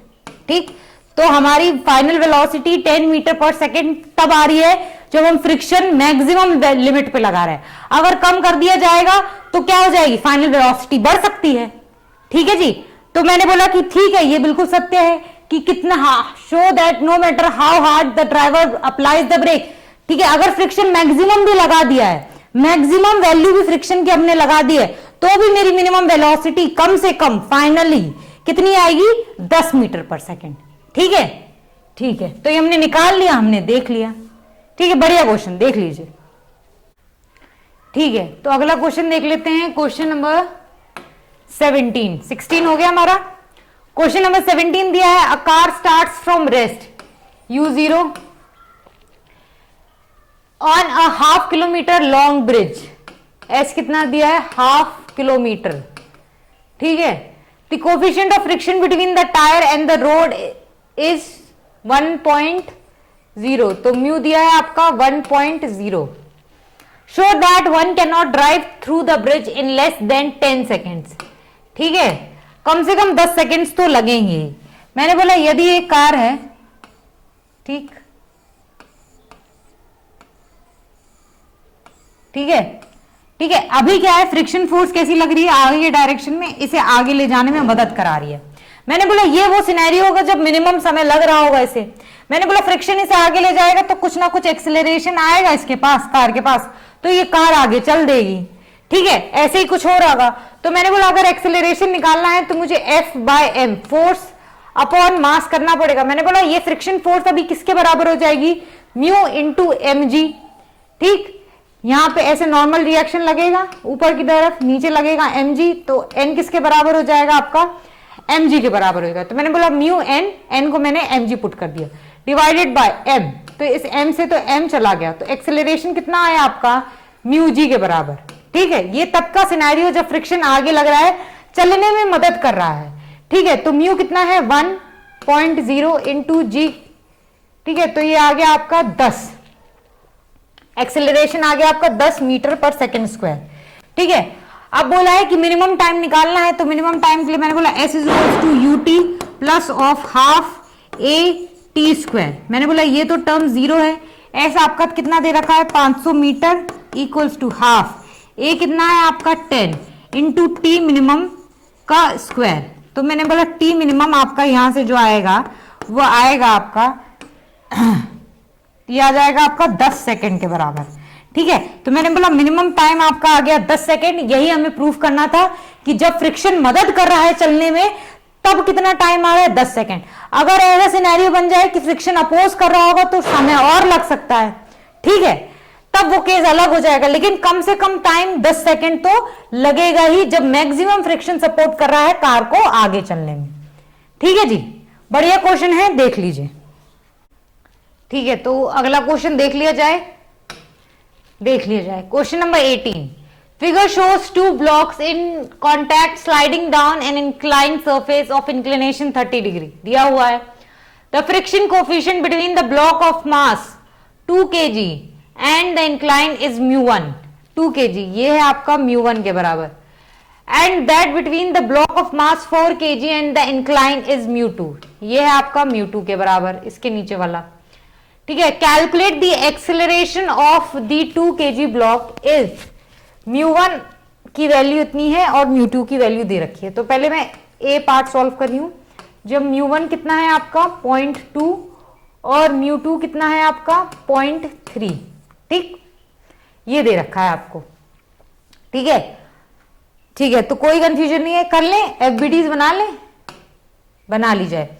ठीक। तो हमारी फाइनल वेलोसिटी 10 मीटर पर सेकेंड तब आ रही है जब हम फ्रिक्शन मैक्सिमम लिमिट पे लगा रहे हैं। अगर कम कर दिया जाएगा तो क्या हो जाएगी, फाइनल वेलोसिटी बढ़ सकती है, ठीक है जी। तो मैंने बोला कि ठीक है, ये बिल्कुल सत्य है कि कितना show that no matter how hard the driver applies the brake, ठीक है। अगर फ्रिक्शन मैक्सिमम भी लगा दिया है, मैक्सिमम वैल्यू भी फ्रिक्शन की हमने लगा दी है, तो भी मेरी मिनिमम वेलोसिटी कम से कम फाइनली कितनी आएगी 10 मीटर पर सेकेंड, ठीक है, ठीक है। तो ये हमने निकाल लिया, हमने देख लिया, ठीक है, बढ़िया क्वेश्चन, देख लीजिए, ठीक है। तो अगला क्वेश्चन देख लेते हैं, क्वेश्चन नंबर 16 हो गया हमारा। क्वेश्चन नंबर 17 दिया है, a car starts from rest u0 on a half kilometre long bridge, S कितना दिया है हाफ किलोमीटर, ठीक है। The coefficient of friction between the tyre and the road is 1.0, तो म्यू दिया है आपका 1.0। Show that one can not drive through the bridge in less than 10 seconds, ठीक है, कम से कम 10 सेकेंड्स तो लगेंगे। मैंने बोला यदि एक कार है, ठीक है, ठीक है। अभी क्या है, फ्रिक्शन फोर्स कैसी लग रही है आगे के डायरेक्शन में, इसे आगे ले जाने में मदद करा रही है। मैंने बोला ये वो सिनेरियो होगा जब मिनिमम समय लग रहा होगा इसे। मैंने बोला फ्रिक्शन इसे आगे ले जाएगा तो कुछ ना कुछ एक्सेलरेशन आएगा इसके पास, कार के पास, तो ये कार आगे चल देगी, ठीक है, ऐसे ही कुछ हो रहा होगा। तो मैंने बोला अगर एक्सेलरेशन निकालना है तो मुझे F by m force upon mass करना पड़ेगा। मैंने बोला ये फ्रिक्शन फोर्स अभी किसके बराबर हो जाएगी, म्यू इंटू mg, ठीक। यहां पे ऐसे नॉर्मल रिएक्शन लगेगा, ऊपर की तरफ नीचे लगेगा mg, तो n किसके बराबर हो जाएगा आपका mg के बराबर होगा। तो मैंने बोला म्यू n को मैंने mg पुट कर दिया, डिवाइडेड बाय m, तो इस m से तो m चला गया, तो एक्सेलरेशन कितना आया आपका म्यू g के बराबर, ठीक है। ये तब का सिनेरियो जब फ्रिक्शन आगे लग रहा है, चलने में मदद कर रहा है, ठीक है। तो म्यू कितना है 1.0 इंटू जी, ठीक है, तो ये आ गया आपका 10, एक्सेलरेशन आ गया आपका 10 मीटर पर सेकेंड स्क्वायर, ठीक है। अब बोला है कि मिनिमम टाइम निकालना है, तो मिनिमम टाइम के लिए मैंने बोला s is equal to ut plus of half a t square. मैंने बोला ये तो टर्म 0 है, s आपका कितना दे रखा है 500 metre equals to half, a कितना है आपका 10 इंटू टी मिनिमम का स्क्वायर। तो मैंने बोला टी मिनिमम आपका यहां से जो आएगा वो आएगा आपका ये आ जाएगा आपका 10 सेकेंड के बराबर, ठीक है। तो मैंने बोला मिनिमम टाइम आपका आ गया 10 सेकेंड। यही हमें प्रूफ करना था कि जब फ्रिक्शन मदद कर रहा है चलने में तब कितना टाइम आ रहा है 10 सेकेंड। अगर ऐसा सिनेरियो बन जाए कि फ्रिक्शन अपोज कर रहा होगा तो समय और लग सकता है, ठीक है, तब वो केस अलग हो जाएगा, लेकिन कम से कम टाइम 10 सेकेंड तो लगेगा ही जब मैक्सिमम फ्रिक्शन सपोर्ट कर रहा है कार को आगे चलने में, ठीक है जी। बढ़िया क्वेश्चन है, देख लीजिए, ठीक है, तो अगला क्वेश्चन देख लिया जाए। Question number 18, figure shows two blocks in contact sliding down an inclined surface of inclination 30 degree. दिया हुआ है the friction coefficient between the block of mass 2 kg and the incline is μ1 2 kg, ये है आपका μ1 के बराबर, and that between the block of mass 4 kg and the incline is μ2, ये है आपका μ2 के बराबर, इसके नीचे वाला। ठीक है, calculate the acceleration of the 2 kg block is μ1 की वैल्यू इतनी है और μ2 की वैल्यू दे रखी है। तो पहले मैं ए पार्ट सॉल्व कर रही हूं। जब μ1 कितना है आपका 0.2 और μ2 कितना है आपका 0.3, ठीक, ये दे रखा है आपको। ठीक है, तो कोई कंफ्यूजन नहीं है, कर लें, एफबीडीज बना ली जाए।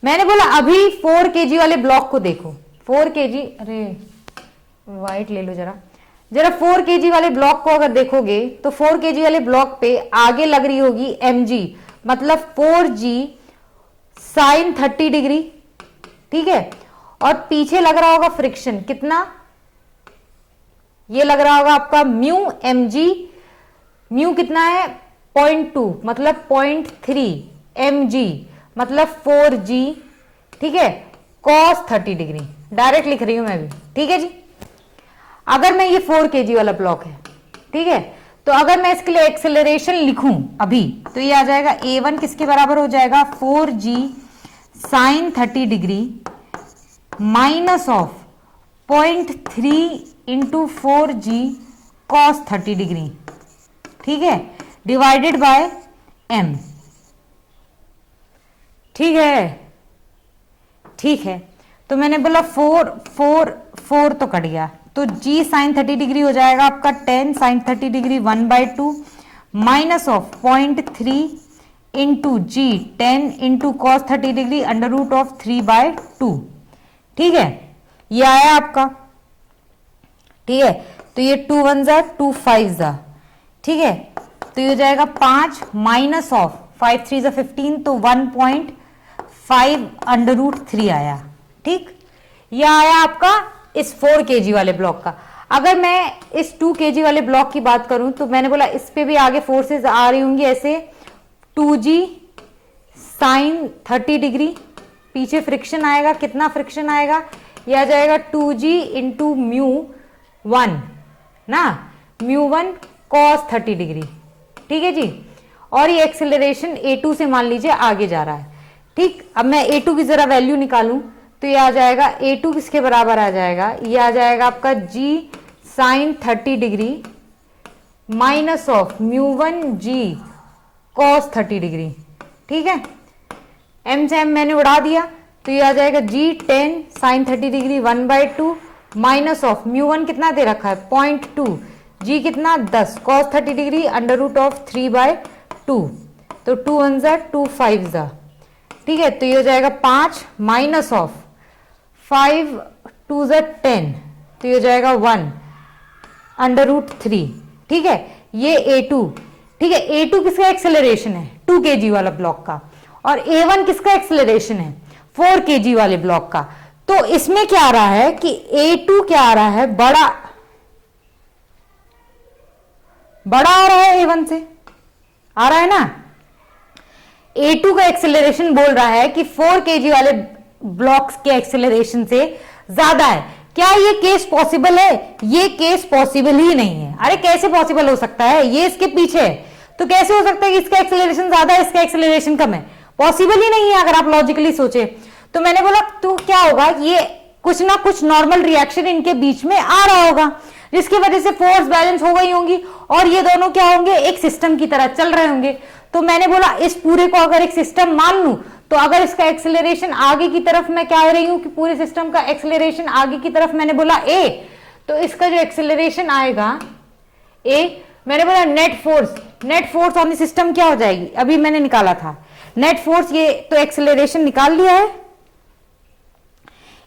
मैंने बोला अभी 4 kg वाले ब्लॉक को देखो, 4 kg, अरे व्हाइट ले लो जरा 4 kg वाले ब्लॉक को अगर देखोगे तो 4 kg वाले ब्लॉक पे आगे लग रही होगी mg, मतलब 4g साइन 30 डिग्री, ठीक है, और पीछे लग रहा होगा फ्रिक्शन, कितना, ये लग रहा होगा आपका म्यू mg, म्यू कितना है 0.2 मतलब 0.3, mg मतलब 4g, ठीक है, cos 30 डिग्री, डायरेक्ट लिख रही हूं मैं भी। ठीक है जी, अगर मैं ये 4 kg वाला ब्लॉक है, ठीक है, तो अगर मैं इसके लिए एक्सेलरेशन लिखूं अभी तो ये आ जाएगा a1 किसके बराबर हो जाएगा 4g sine 30 degree minus of 0.3 into 4g cos 30 degree, ठीक है, डिवाइडेड बाय m। ठीक है, तो मैंने बोला 4 तो कट गया, तो g साइन 30 डिग्री हो जाएगा आपका 10 sine 30 degree 1/2 minus of 0.3 into g 10 into cos 30 degree under root of 3/2। ठीक है, ये आया आपका। ठीक है, तो ये 2 1 जा 2 5 जा, ठीक है, तो ये हो जाएगा 5 माइनस ऑफ 5 3 जा 15, तो 1.5 अंडर रूट 3 आया। ठीक, ये आया आपका इस 4 kg वाले ब्लॉक का। अगर मैं इस 2 kg वाले ब्लॉक की बात करूं तो मैंने बोला इस पे भी आगे फोर्सेस आ रही होंगी ऐसे 2g साइन 30 डिग्री, पीछे फ्रिक्शन आएगा, कितना फ्रिक्शन आएगा, यह आ जाएगा 2g इंटू μ1 ना, μ1 cos 30 डिग्री। ठीक है जी, और ये एक्सेलरेशन a2 से मान लीजिए आगे जा रहा है। ठीक, अब मैं a2 की जरा वैल्यू निकालूं तो ये आ जाएगा a2 किसके बराबर आ जाएगा, ये आ जाएगा आपका g sine 30 degree minus of μ1g cos 30 degree. ठीक है, m से m मैंने उड़ा दिया तो ये आ जाएगा g 10 sine 30 degree 1/2 minus of μ1 कितना दे रखा है 0.2, g कितना 10 cos 30 degree under root of 3/2, तो 2 1 जा 2 5 जा। ठीक है, तो ये हो जाएगा 5 माइनस ऑफ 5 2 जा 10, तो ये हो जाएगा 1 अंडर रूट 3। ठीक है, ये a2। ठीक है, a2 किसका एक्सेलरेशन है 2 kg वाला ब्लॉक का, और a1 किसका एक्सेलरेशन है 4 kg वाले ब्लॉक का। तो इसमें क्या आ रहा है कि a2 क्या आ रहा है, बड़ा आ रहा है a1 से, आ रहा है ना। a2 का एक्सेलरेशन बोल रहा है कि 4 kg वाले ब्लॉक्स के एक्सेलरेशन से ज्यादा है। क्या ये केस पॉसिबल है? ये केस पॉसिबल ही नहीं है। अरे कैसे पॉसिबल हो सकता है, ये इसके पीछे है, तो कैसे हो सकता है कि इसका एक्सेलरेशन ज्यादा है इसका एक्सेलरेशन कम है? पॉसिबल ही नहीं है अगर आप लॉजिकली सोचे। तो मैंने बोला तो क्या होगा, ये कुछ ना कुछ नॉर्मल रिएक्शन इनके बीच में आ रहा होगा जिसकी वजह से फोर्स बैलेंस हो गई होंगी और ये दोनों क्या होंगे, एक सिस्टम की तरह चल रहे होंगे। तो मैंने बोला इस पूरे को अगर एक सिस्टम मान लूं तो अगर इसका एक्सेलरेशन आगे की तरफ, मैं क्या रही हूं कि पूरे सिस्टम का एक्सेलरेशन आगे की तरफ मैंने बोला a, तो इसका जो एक्सेलरेशन आएगा a, मैंने बोला net force on the system क्या हो जाएगी, अभी मैंने निकाला था नेट फोर्स, ये तो एक्सेलरेशन निकाल लिया है,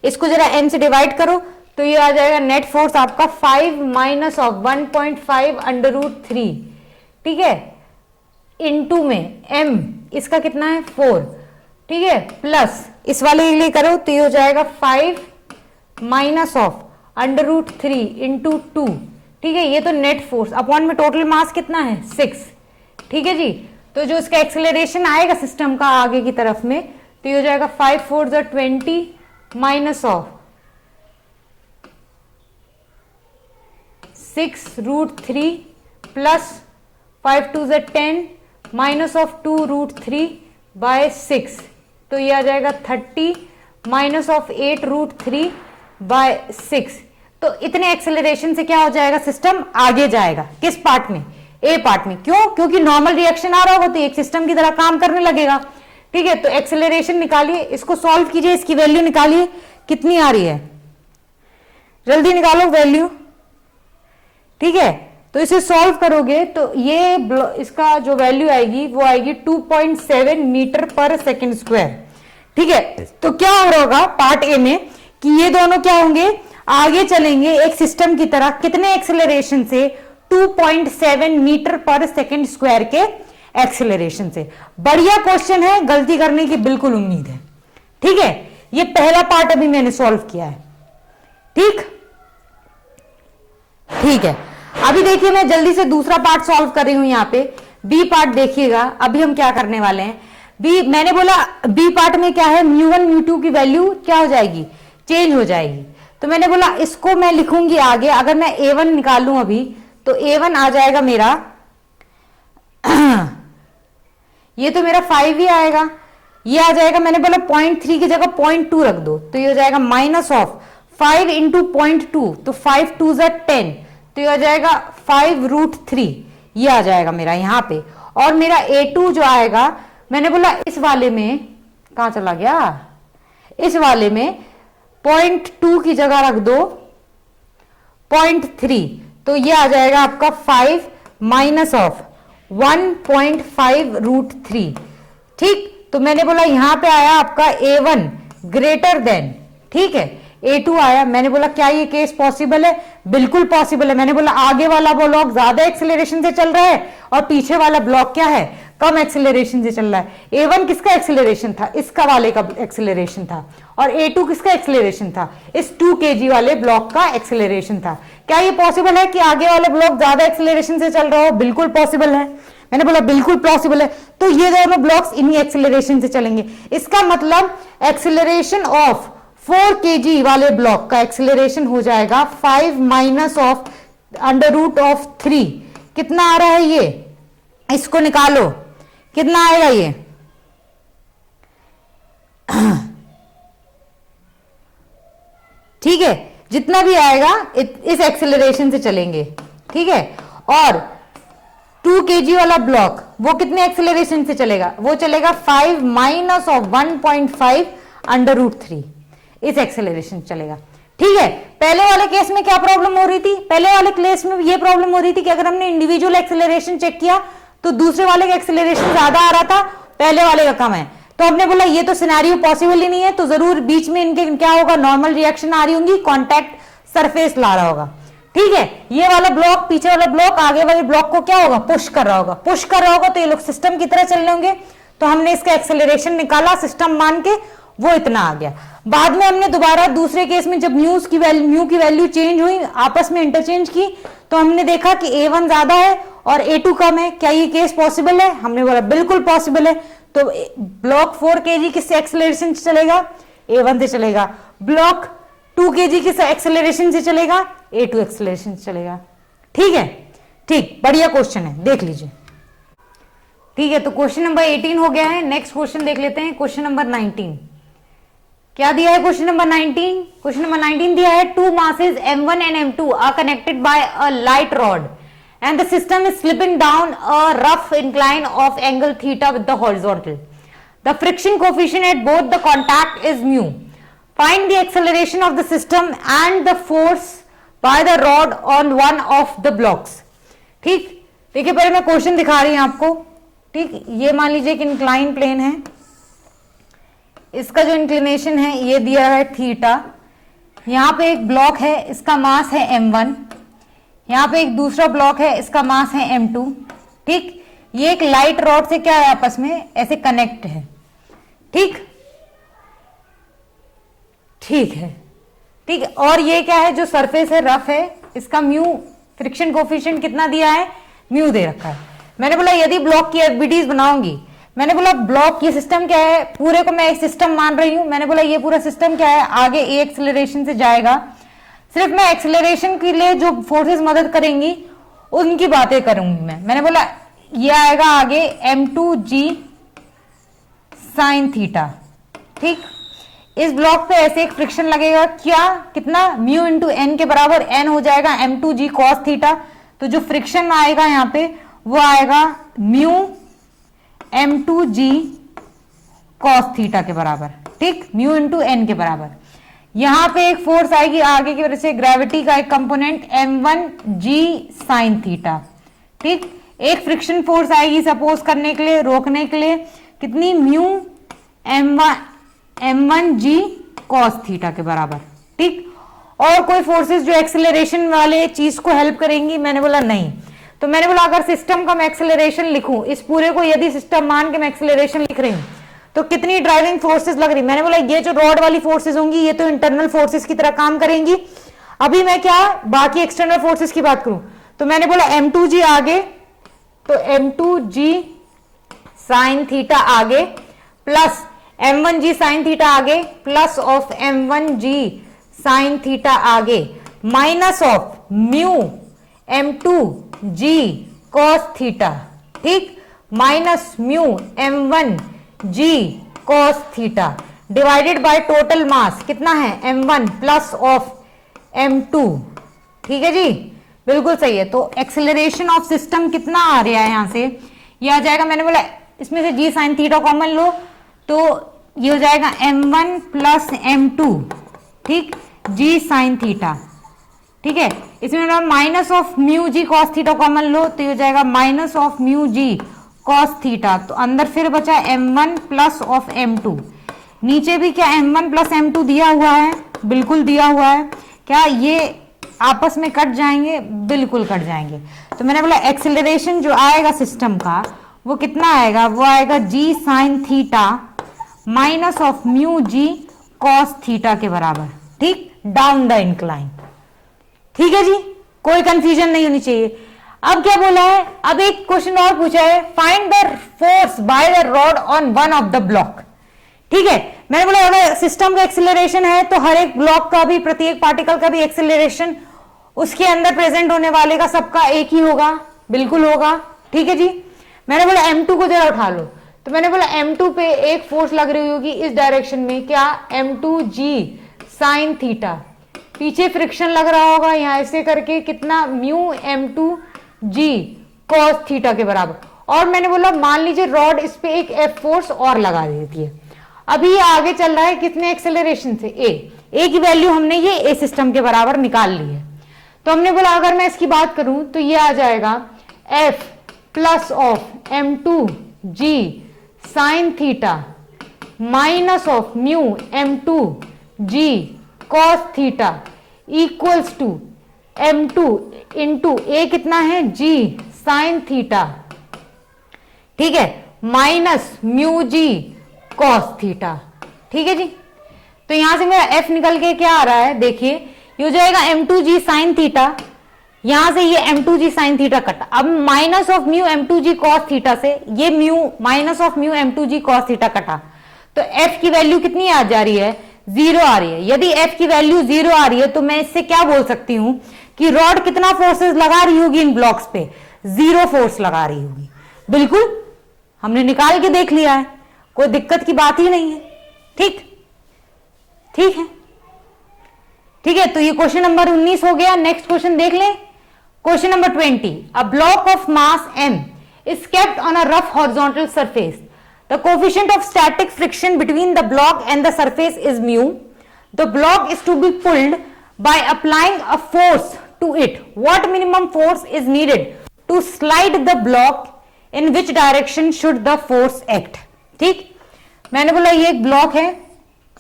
इसको जरा m से डिवाइड करो तो ये आ जाएगा नेट फोर्स आपका 5 माइनस ऑफ 1.5 अंडर रूट 3। ठीक है, इनटू में m इसका कितना है 4। ठीक है, प्लस इस वाले के लिए करो तो ये हो जाएगा 5 माइनस ऑफ √3 इंटू 2, ठीक है। ये तो नेट फोर्स अपॉन में टोटल मास कितना है 6, ठीक है जी। तो जो इसका एक्सेलरेशन आएगा सिस्टम का आगे की तरफ में, तो ये हो जाएगा 5 4 20 minus of 6√3 plus 5 2 10 minus of 2√3/6, तो ये आ जाएगा 30 माइनस ऑफ 8√3/6। तो इतने एक्सेलरेशन से क्या हो जाएगा, सिस्टम आगे जाएगा। किस पार्ट में, ए पार्ट में। क्यों, क्योंकि नॉर्मल रिएक्शन आ रहा होगा तो एक सिस्टम की तरह काम करने लगेगा, ठीक है। तो एक्सेलरेशन निकालिए, इसको सॉल्व कीजिए, इसकी वैल्यू निकालिए कितनी आ रही है, जल्दी निकालो वैल्यू, ठीक है। तो इसे सॉल्व करोगे तो ये इसका जो वैल्यू आएगी वो आएगी 2.7 मीटर पर सेकेंड स्क्वायर, ठीक है। तो क्या हो रहा होगा पार्ट ए में कि ये दोनों क्या होंगे, आगे चलेंगे एक सिस्टम की तरह, कितने एक्सेलरेशन से, 2.7 मीटर पर सेकेंड स्क्वायर के एक्सेलरेशन से। बढ़िया क्वेश्चन है, गलती करने की बिल्कुल उम्मीद है, ठीक है। ये पहला पार्ट अभी मैंने सॉल्व किया है, ठीक है। अभी देखिए मैं जल्दी से दूसरा पार्ट सॉल्व कर रही हूं यहां पे, बी पार्ट देखिएगा। अभी हम क्या करने वाले हैं, बी मैंने बोला बी पार्ट में क्या है, μ1 μ2 की वैल्यू क्या हो जाएगी, चेंज हो जाएगी। तो मैंने बोला इसको मैं लिखूंगी आगे, अगर मैं a1 निकालूं अभी तो a1 आ जाएगा मेरा ये तो मेरा 5 ही आएगा, ये आ जाएगा, मैंने बोला 0.3 की जगह 0.2 रख दो, तो ये हो जाएगा माइनस ऑफ 5 इंटू 0.2, तो 5 2 10, तो ये आ जाएगा 5√3, ये आ जाएगा मेरा यहाँ पे। और मेरा a2 जो आएगा, मैंने बोला इस वाले में कहां चला गया, इस वाले में 0.2 की जगह रख दो 0.3, तो ये आ जाएगा आपका 5 माइनस ऑफ 1.5√3, ठीक। तो मैंने बोला यहां पे आया आपका a1 ग्रेटर देन, ठीक है, a2 आया। मैंने बोला क्या ये केस पॉसिबल है, बिल्कुल पॉसिबल है। मैंने बोला आगे वाला ब्लॉक ज्यादा एक्सेलरेशन से चल रहा है और पीछे वाला ब्लॉक क्या है, कम एक्सेलरेशन से चल रहा है। a1 किसका एक्सेलरेशन था, इसका वाले का एक्सेलरेशन था, और a2 किसका एक्सेलरेशन था, इस 2 kg वाले ब्लॉक का एक्सेलरेशन था। क्या ये पॉसिबल है कि आगे वाला ब्लॉक ज्यादा एक्सेलरेशन से चल रहा हो, बिल्कुल पॉसिबल है। मैंने बोला बिल्कुल पॉसिबल है, तो ये दोनों ब्लॉक्स इन्हीं एक्सेलरेशन से चलेंगे। इसका मतलब एक्सेलरेशन ऑफ 4 kg वाले ब्लॉक का एक्सेलरेशन हो जाएगा 5 माइनस ऑफ √3। कितना आ रहा है ये, इसको निकालो, कितना आएगा ये ठीक है, जितना भी आएगा इस एक्सेलरेशन से चलेंगे, ठीक है। और 2 kg वाला ब्लॉक वो कितने एक्सेलरेशन से चलेगा, वो चलेगा 5 माइनस ऑफ 1.5 √3, इस एक्सेलरेशन चलेगा, ठीक है। पहले वाले केस में क्या प्रॉब्लम हो रही थी, पहले वाले केस में ये प्रॉब्लम हो रही थी कि अगर हमने इंडिविजुअल एक्सेलरेशन चेक किया तो दूसरे वाले का एक्सेलरेशन ज्यादा आ रहा था, पहले वाले का कम है। तो हमने बोला ये तो सिनेरियो पॉसिबल ही नहीं है, तो जरूर बीच में इनके क्या होगा, नॉर्मल रिएक्शन आ रही होंगी, कॉन्टैक्ट सरफेस ला रहा होगा, ठीक है। ये वाला ब्लॉक पीछे वाला ब्लॉक आगे वाले ब्लॉक को क्या होगा, पुश कर रहा होगा, पुश कर रहा होगा, तो ये लोग सिस्टम की तरह चल रहे होंगे। तो हमने इसका एक्सेलरेशन निकाला सिस्टम मान के, वो इतना आ गया। बाद में हमने दोबारा दूसरे केस में जब म्यू की वैल्यू चेंज हुई, आपस में इंटरचेंज की, तो हमने देखा कि a1 ज्यादा है और a2 कम है। क्या ये केस पॉसिबल है, हमने बोला बिल्कुल पॉसिबल है। तो ब्लॉक 4 kg किस एक्सेलरेशन से चलेगा, a1 से चलेगा। ब्लॉक 2 kg किस एक्सेलरेशन से चलेगा, a2 एक्सेलरेशन से चलेगा, ठीक है। ठीक, बढ़िया क्वेश्चन है, देख लीजिए, ठीक है। तो क्वेश्चन नंबर 18 हो गया है। नेक्स्ट क्वेश्चन देख लेते हैं, क्वेश्चन नंबर 19 क्या दिया है। क्वेश्चन नंबर 19 दिया है, 2 masses m1 and m2 are connected by a light rod and the system is slipping down a rough incline of angle theta with the horizontal. The friction coefficient at both the contact is mu. Find the acceleration of the system and the force by the rod on one of the blocks. ठीक, देखिए पहले मैं question दिखा रही हूं आपको, ठीक। ये मान लीजिए कि इंक्लाइन प्लेन है, इसका जो इंक्लिनेशन है ये दिया है थीटा। यहाँ पे एक ब्लॉक है, इसका मास है m1, यहाँ पे एक दूसरा ब्लॉक है, इसका मास है m2, ठीक। ये एक लाइट रॉड से क्या है, आपस में ऐसे कनेक्ट है, ठीक, ठीक है। ठीक है। और ये क्या है, जो सरफेस है रफ है, इसका म्यू फ्रिक्शन कोफिशिएंट कितना दिया है, म्यू दे रखा है। मैंने बोला यदि ब्लॉक की एफबीडीज बनाऊंगी, मैंने बोला ब्लॉक ये सिस्टम क्या है, पूरे को मैं एक सिस्टम मान रही हूं। मैंने बोला ये पूरा सिस्टम क्या है, आगे ए एक्सेलरेशन से जाएगा, सिर्फ मैं एक्सेलरेशन के लिए जो फोर्सेस मदद करेंगी उनकी बातें करूंगी मैंने बोला ये आएगा आगे m2g साइन थीटा। ठीक, इस ब्लॉक पे ऐसे एक फ्रिक्शन लगेगा, क्या कितना, म्यू इंटू एन के बराबर, एन हो जाएगा m2g कॉस थीटा। तो जो फ्रिक्शन आएगा यहाँ पे वो आएगा म्यू m2g कॉस थीटा के बराबर। ठीक, म्यू इंटू एन के बराबर। यहां पे एक फोर्स आएगी आगे की वजह से, ग्रेविटी का एक कंपोनेंट m1g साइन थीटा। ठीक, एक फ्रिक्शन फोर्स आएगी सपोज करने के लिए, रोकने के लिए, कितनी, म्यू m1g कॉस थीटा के बराबर। ठीक, और कोई फोर्सेस जो एक्सेलरेशन वाले चीज को हेल्प करेंगी, मैंने बोला नहीं। तो मैंने बोला अगर सिस्टम का मैं एक्सेलरेशन लिखूं, इस पूरे को यदि सिस्टम मान के मैं एक्सेलरेशन लिख रही हूं, तो कितनी ड्राइविंग फोर्सेस लग रही। मैंने बोला ये जो रॉड वाली फोर्सेस होंगी ये तो इंटरनल फोर्सेस की तरह काम करेंगी। अभी मैं क्या बाकी एक्सटर्नल फोर्सेस की बात करूं, तो मैंने बोला m2g आगे, तो m2g साइन थीटा आगे, प्लस m1g साइन थीटा आगे, plus of m1g sine theta आगे, minus of mu m2g cos theta. ठीक, minus mu m1g cos theta divided by total mass कितना है m1 प्लस ऑफ m2। ठीक है जी, बिल्कुल सही है। तो एक्सेलरेशन ऑफ सिस्टम कितना आ रहा है यहां से, ये आ जाएगा, मैंने बोला इसमें से g साइन थीटा कॉमन लो तो ये हो जाएगा m1 प्लस m2। ठीक, g साइन थीटा। ठीक है, इसमें minus of mu g cos theta common लो तो ये हो जाएगा minus of mu g cos theta. तो अंदर फिर बचा m1 प्लस ऑफ m2। नीचे भी क्या m1 प्लस m2 दिया हुआ है, बिल्कुल दिया हुआ है। क्या ये आपस में कट जाएंगे, बिल्कुल कट जाएंगे। तो मैंने बोला एक्सेलरेशन जो आएगा सिस्टम का वो कितना आएगा, वो आएगा g sine theta minus of mu g cos theta के बराबर। ठीक, डाउन द इंक्लाइन। ठीक है जी, कोई कंफ्यूजन नहीं होनी चाहिए। अब क्या बोला है, अब एक क्वेश्चन और पूछा है, find the force by the rod on one of the block. ठीक है, मैंने बोला अगर सिस्टम का एक्सेलरेशन है तो हर एक ब्लॉक का भी, प्रत्येक पार्टिकल का भी एक्सेलरेशन उसके अंदर प्रेजेंट होने वाले का सबका एक ही होगा, बिल्कुल होगा। ठीक है जी, मैंने बोला m2 को जरा उठा लो, तो मैंने बोला m2 पे एक फोर्स लग रही होगी इस डायरेक्शन में, क्या, m2g साइन थीटा। पीछे फ्रिक्शन लग रहा होगा यहां ऐसे करके, कितना, म्यू m2g कॉस थीटा के बराबर। और मैंने बोला मान लीजिए रॉड इस पे एक F फोर्स और लगा देती है। अभी ये आगे चल रहा है कितने एक्सेलरेशन से, a की वैल्यू हमने ये a सिस्टम के बराबर निकाल ली है। तो हमने बोला अगर मैं इसकी बात करूं तो ये आ जाएगा F plus of m2g sine theta minus of mu m2g cos theta equals to m2 into a कितना है, g साइन थीटा। ठीक है, minus mu g cos theta. ठीक है जी, तो यहां से मेरा f निकल के क्या आ रहा है, देखिए ये हो जाएगा m2g साइन थीटा, यहां से ये m2g साइन थीटा कटा। अब minus of mu m2g cos theta से ये mu minus of mu m2g cos theta कटा, तो f की वैल्यू कितनी आ जा रही है, 0 आ रही है। यदि f की वैल्यू 0 आ रही है तो मैं इससे क्या बोल सकती हूं कि रॉड कितना फोर्सेस लगा रही होगी इन ब्लॉक्स पे, 0 फोर्स लगा रही होगी। बिल्कुल हमने निकाल के देख लिया है, कोई दिक्कत की बात ही नहीं है। ठीक, ठीक है, ठीक है। तो ये क्वेश्चन नंबर 19 हो गया। नेक्स्ट क्वेश्चन देख लें, question number 20। A block of mass m is kept on a rough horizontal surface. The coefficient of static friction between the block and the surface is mu. The block is to be pulled by applying a force to it. What minimum force is needed to slide the block? In which direction should the force act? ठीक, मैंने बोला ये एक block है,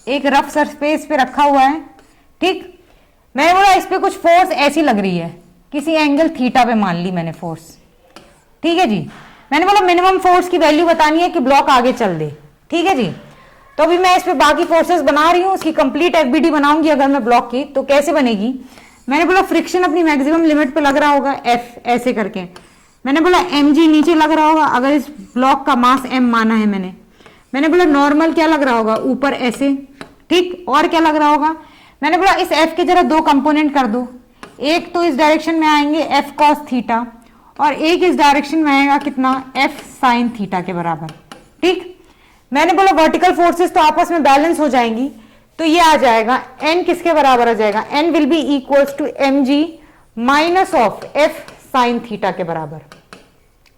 एक rough surface पे रखा हुआ है। ठीक, मैंने बोला इस पे कुछ फोर्स ऐसी लग रही है, किसी एंगल थीटा पे मान ली मैंने फोर्स। ठीक है जी, मैंने बोला मिनिमम फोर्स की वैल्यू बतानी है कि ब्लॉक आगे चल दे। ठीक है जी, तो अभी मैं इस पे बाकी फोर्सेस बना रही हूँ, उसकी कंप्लीट एफबीडी बनाऊंगी अगर मैं ब्लॉक की, तो कैसे बनेगी। मैंने बोला फ्रिक्शन अपनी मैक्सिमम लिमिट पे लग रहा होगा एफ ऐसे करके, मैंने बोला mg नीचे लग रहा होगा अगर इस ब्लॉक का मास m माना है मैंने बोला नॉर्मल क्या लग रहा होगा ऊपर ऐसे, ठीक। और क्या लग रहा होगा, मैंने बोला इस f के जरा दो कंपोनेंट कर दो, एक तो इस डायरेक्शन में आएंगे f cos थीटा और एक इस डायरेक्शन में आएगा कितना f sin थीटा के बराबर, ठीक। मैंने बोला वर्टिकल फोर्सेस तो आपस में बैलेंस हो जाएंगी, तो ये आ जाएगा n किसके बराबर आ जाएगा, n will be equals to mg minus of f sin theta के बराबर,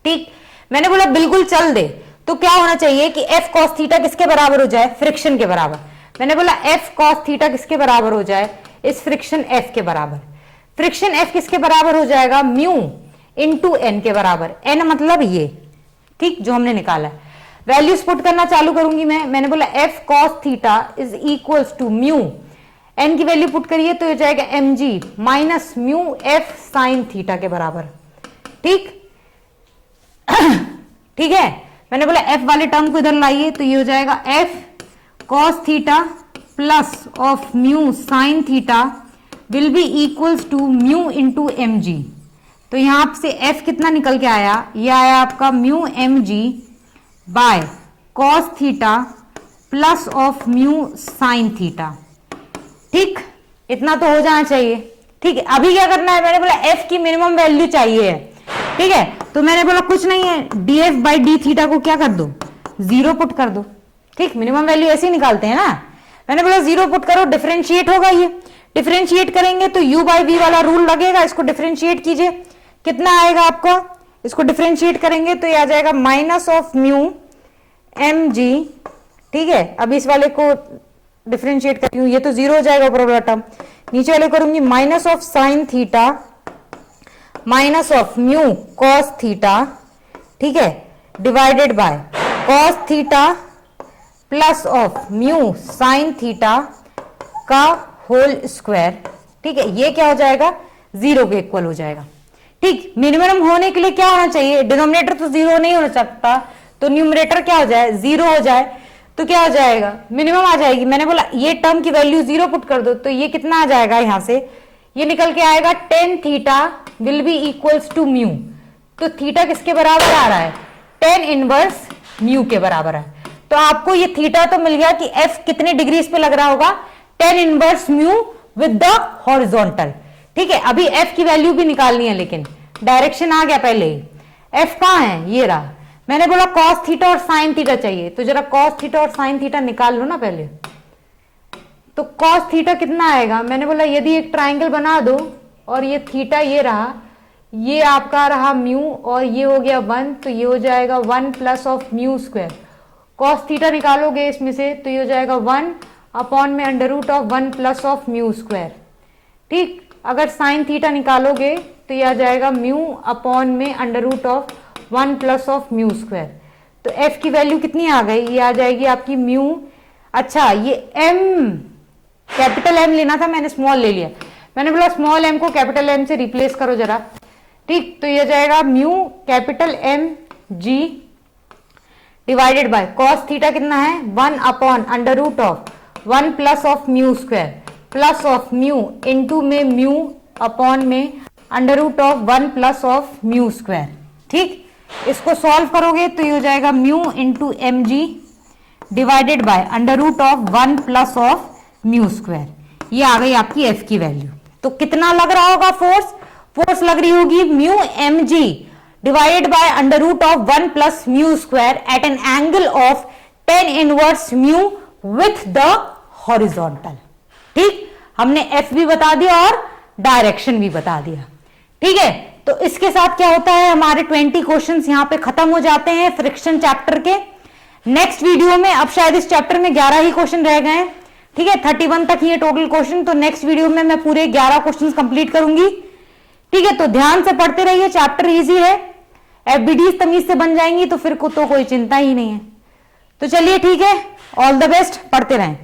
ठीक। मैंने बोला बिल्कुल चल दे, तो क्या होना चाहिए कि f cos थीटा किसके बराबर हो जाए, फ्रिक्शन के बराबर। मैंने बोला f cos थीटा किसके बराबर हो जाए, इस फ्रिक्शन f के बराबर। फ्रिक्शन f किसके बराबर हो जाएगा, म्यू इंटू n के बराबर, n मतलब ये, ठीक, जो हमने निकाला है। वैल्यूज पुट करना चालू करूंगी मैंने बोला f cos theta is equals to mu, n की वैल्यू पुट करिए तो ये जाएगा mg minus mu f sin theta के बराबर, ठीक। ठीक है, मैंने बोला f वाले टर्म को इधर लाइए तो ये हो जाएगा f cos theta plus of mu sin theta will be equals to mu into mg। तो यहां से f कितना निकल के आया, ये आया आपका mu mg by cos theta plus of mu sin theta, ठीक। इतना तो हो जाना चाहिए, ठीक है। अभी क्या करना है, मैंने बोला f की मिनिमम वैल्यू चाहिए है, ठीक है। तो मैंने बोला कुछ नहीं है, df बाई डी थीटा को क्या कर दो, 0 पुट कर दो, ठीक। मिनिमम वैल्यू ऐसे ही निकालते हैं ना। मैंने बोला 0 पुट करो, डिफरेंशिएट होगा, ये डिफरेंशिएट करेंगे तो u बाई v वाला रूल लगेगा, इसको डिफरेंशिएट कीजिए, कितना आएगा आपका, इसको डिफरेंशिएट करेंगे तो ये आ जाएगा माइनस ऑफ म्यू mg, ठीक है। अब इस वाले को डिफरेंशिएट करती हूँ, ये तो 0 हो जाएगा ऊपर वाला टर्म, नीचे वाले करूंगी minus of sine theta minus of mu cos theta, ठीक है, divided by cos theta plus of mu sin theta का होल स्क्वायर, ठीक है। ये क्या हो जाएगा, 0 के इक्वल हो जाएगा, ठीक। मिनिमम होने के लिए क्या होना चाहिए, डिनोमिनेटर तो 0 नहीं होना सकता, तो न्यूमरेटर क्या हो जाए, 0 हो जाए, तो क्या हो जाएगा, मिनिमम आ जाएगी। मैंने बोला ये टर्म की वैल्यू 0 पुट कर दो तो ये कितना आ जाएगा, यहां से ये निकल के आएगा tan theta will be equals to mu. तो थीटा किसके बराबर आ रहा है, tan इनवर्स म्यू के बराबर है। तो आपको ये थीटा तो मिल गया कि f कितने डिग्रीज पे लग रहा होगा, tan inverse mu with the horizontal, ठीक है। अभी f की वैल्यू भी निकालनी है, लेकिन डायरेक्शन आ गया पहले ही, f कहां है, ये रहा। मैंने बोला cos थीटा और sin थीटा चाहिए, तो जरा cos थीटा और sin थीटा निकाल लो ना पहले। तो cos थीटा कितना आएगा, मैंने बोला यदि एक ट्राइंगल बना दो और ये थीटा ये रहा, ये आपका रहा म्यू और ये हो गया 1, तो ये हो जाएगा 1 plus of mu square. cos theta निकालोगे इसमें से तो ये हो जाएगा 1 अपॉन में under root of 1 plus of mu square, ठीक। अगर sin थीटा निकालोगे तो ये आ जाएगा म्यू अपॉन में under root of 1 plus of mu square. तो f की वैल्यू कितनी आ गई, ये आ जाएगी आपकी म्यू, अच्छा ये m कैपिटल M लेना था, मैंने स्मॉल ले लिया। मैंने बोला स्मॉल m को कैपिटल M से रिप्लेस करो जरा, ठीक। तो ये जाएगा mu capital M g divided by cos theta कितना है, 1 upon under root of 1 plus of mu square plus of mu into में म्यू अपॉन में under root of 1 plus of mu square, ठीक। इसको सॉल्व करोगे तो ये हो जाएगा mu into M G divided by under root of 1 plus of mu square. ये आ गई आपकी एफ की वैल्यू। तो कितना लग रहा होगा फोर्स, फोर्स लग रही होगी mu M G divided by under root of 1 plus mu square at an angle of tan inverse mu with the horizontal, ठीक। हमने एफ भी बता दिया और डायरेक्शन भी बता दिया, ठीक है। तो इसके साथ क्या होता है, हमारे 20 क्वेश्चंस यहां पे खत्म हो जाते हैं फ्रिक्शन चैप्टर के। नेक्स्ट वीडियो में अब शायद इस चैप्टर में 11 ही क्वेश्चन रह गए हैं, ठीक है। 31 तक ही है टोटल क्वेश्चन, तो नेक्स्ट वीडियो में मैं पूरे 11 क्वेश्चन कंप्लीट करूंगी, ठीक है। तो ध्यान से पढ़ते रहिए, चैप्टर इजी है, एफबीडीज तमीज से बन जाएंगी तो फिर को तो कोई चिंता ही नहीं है। तो चलिए ठीक है, ऑल द बेस्ट, पढ़ते रहें।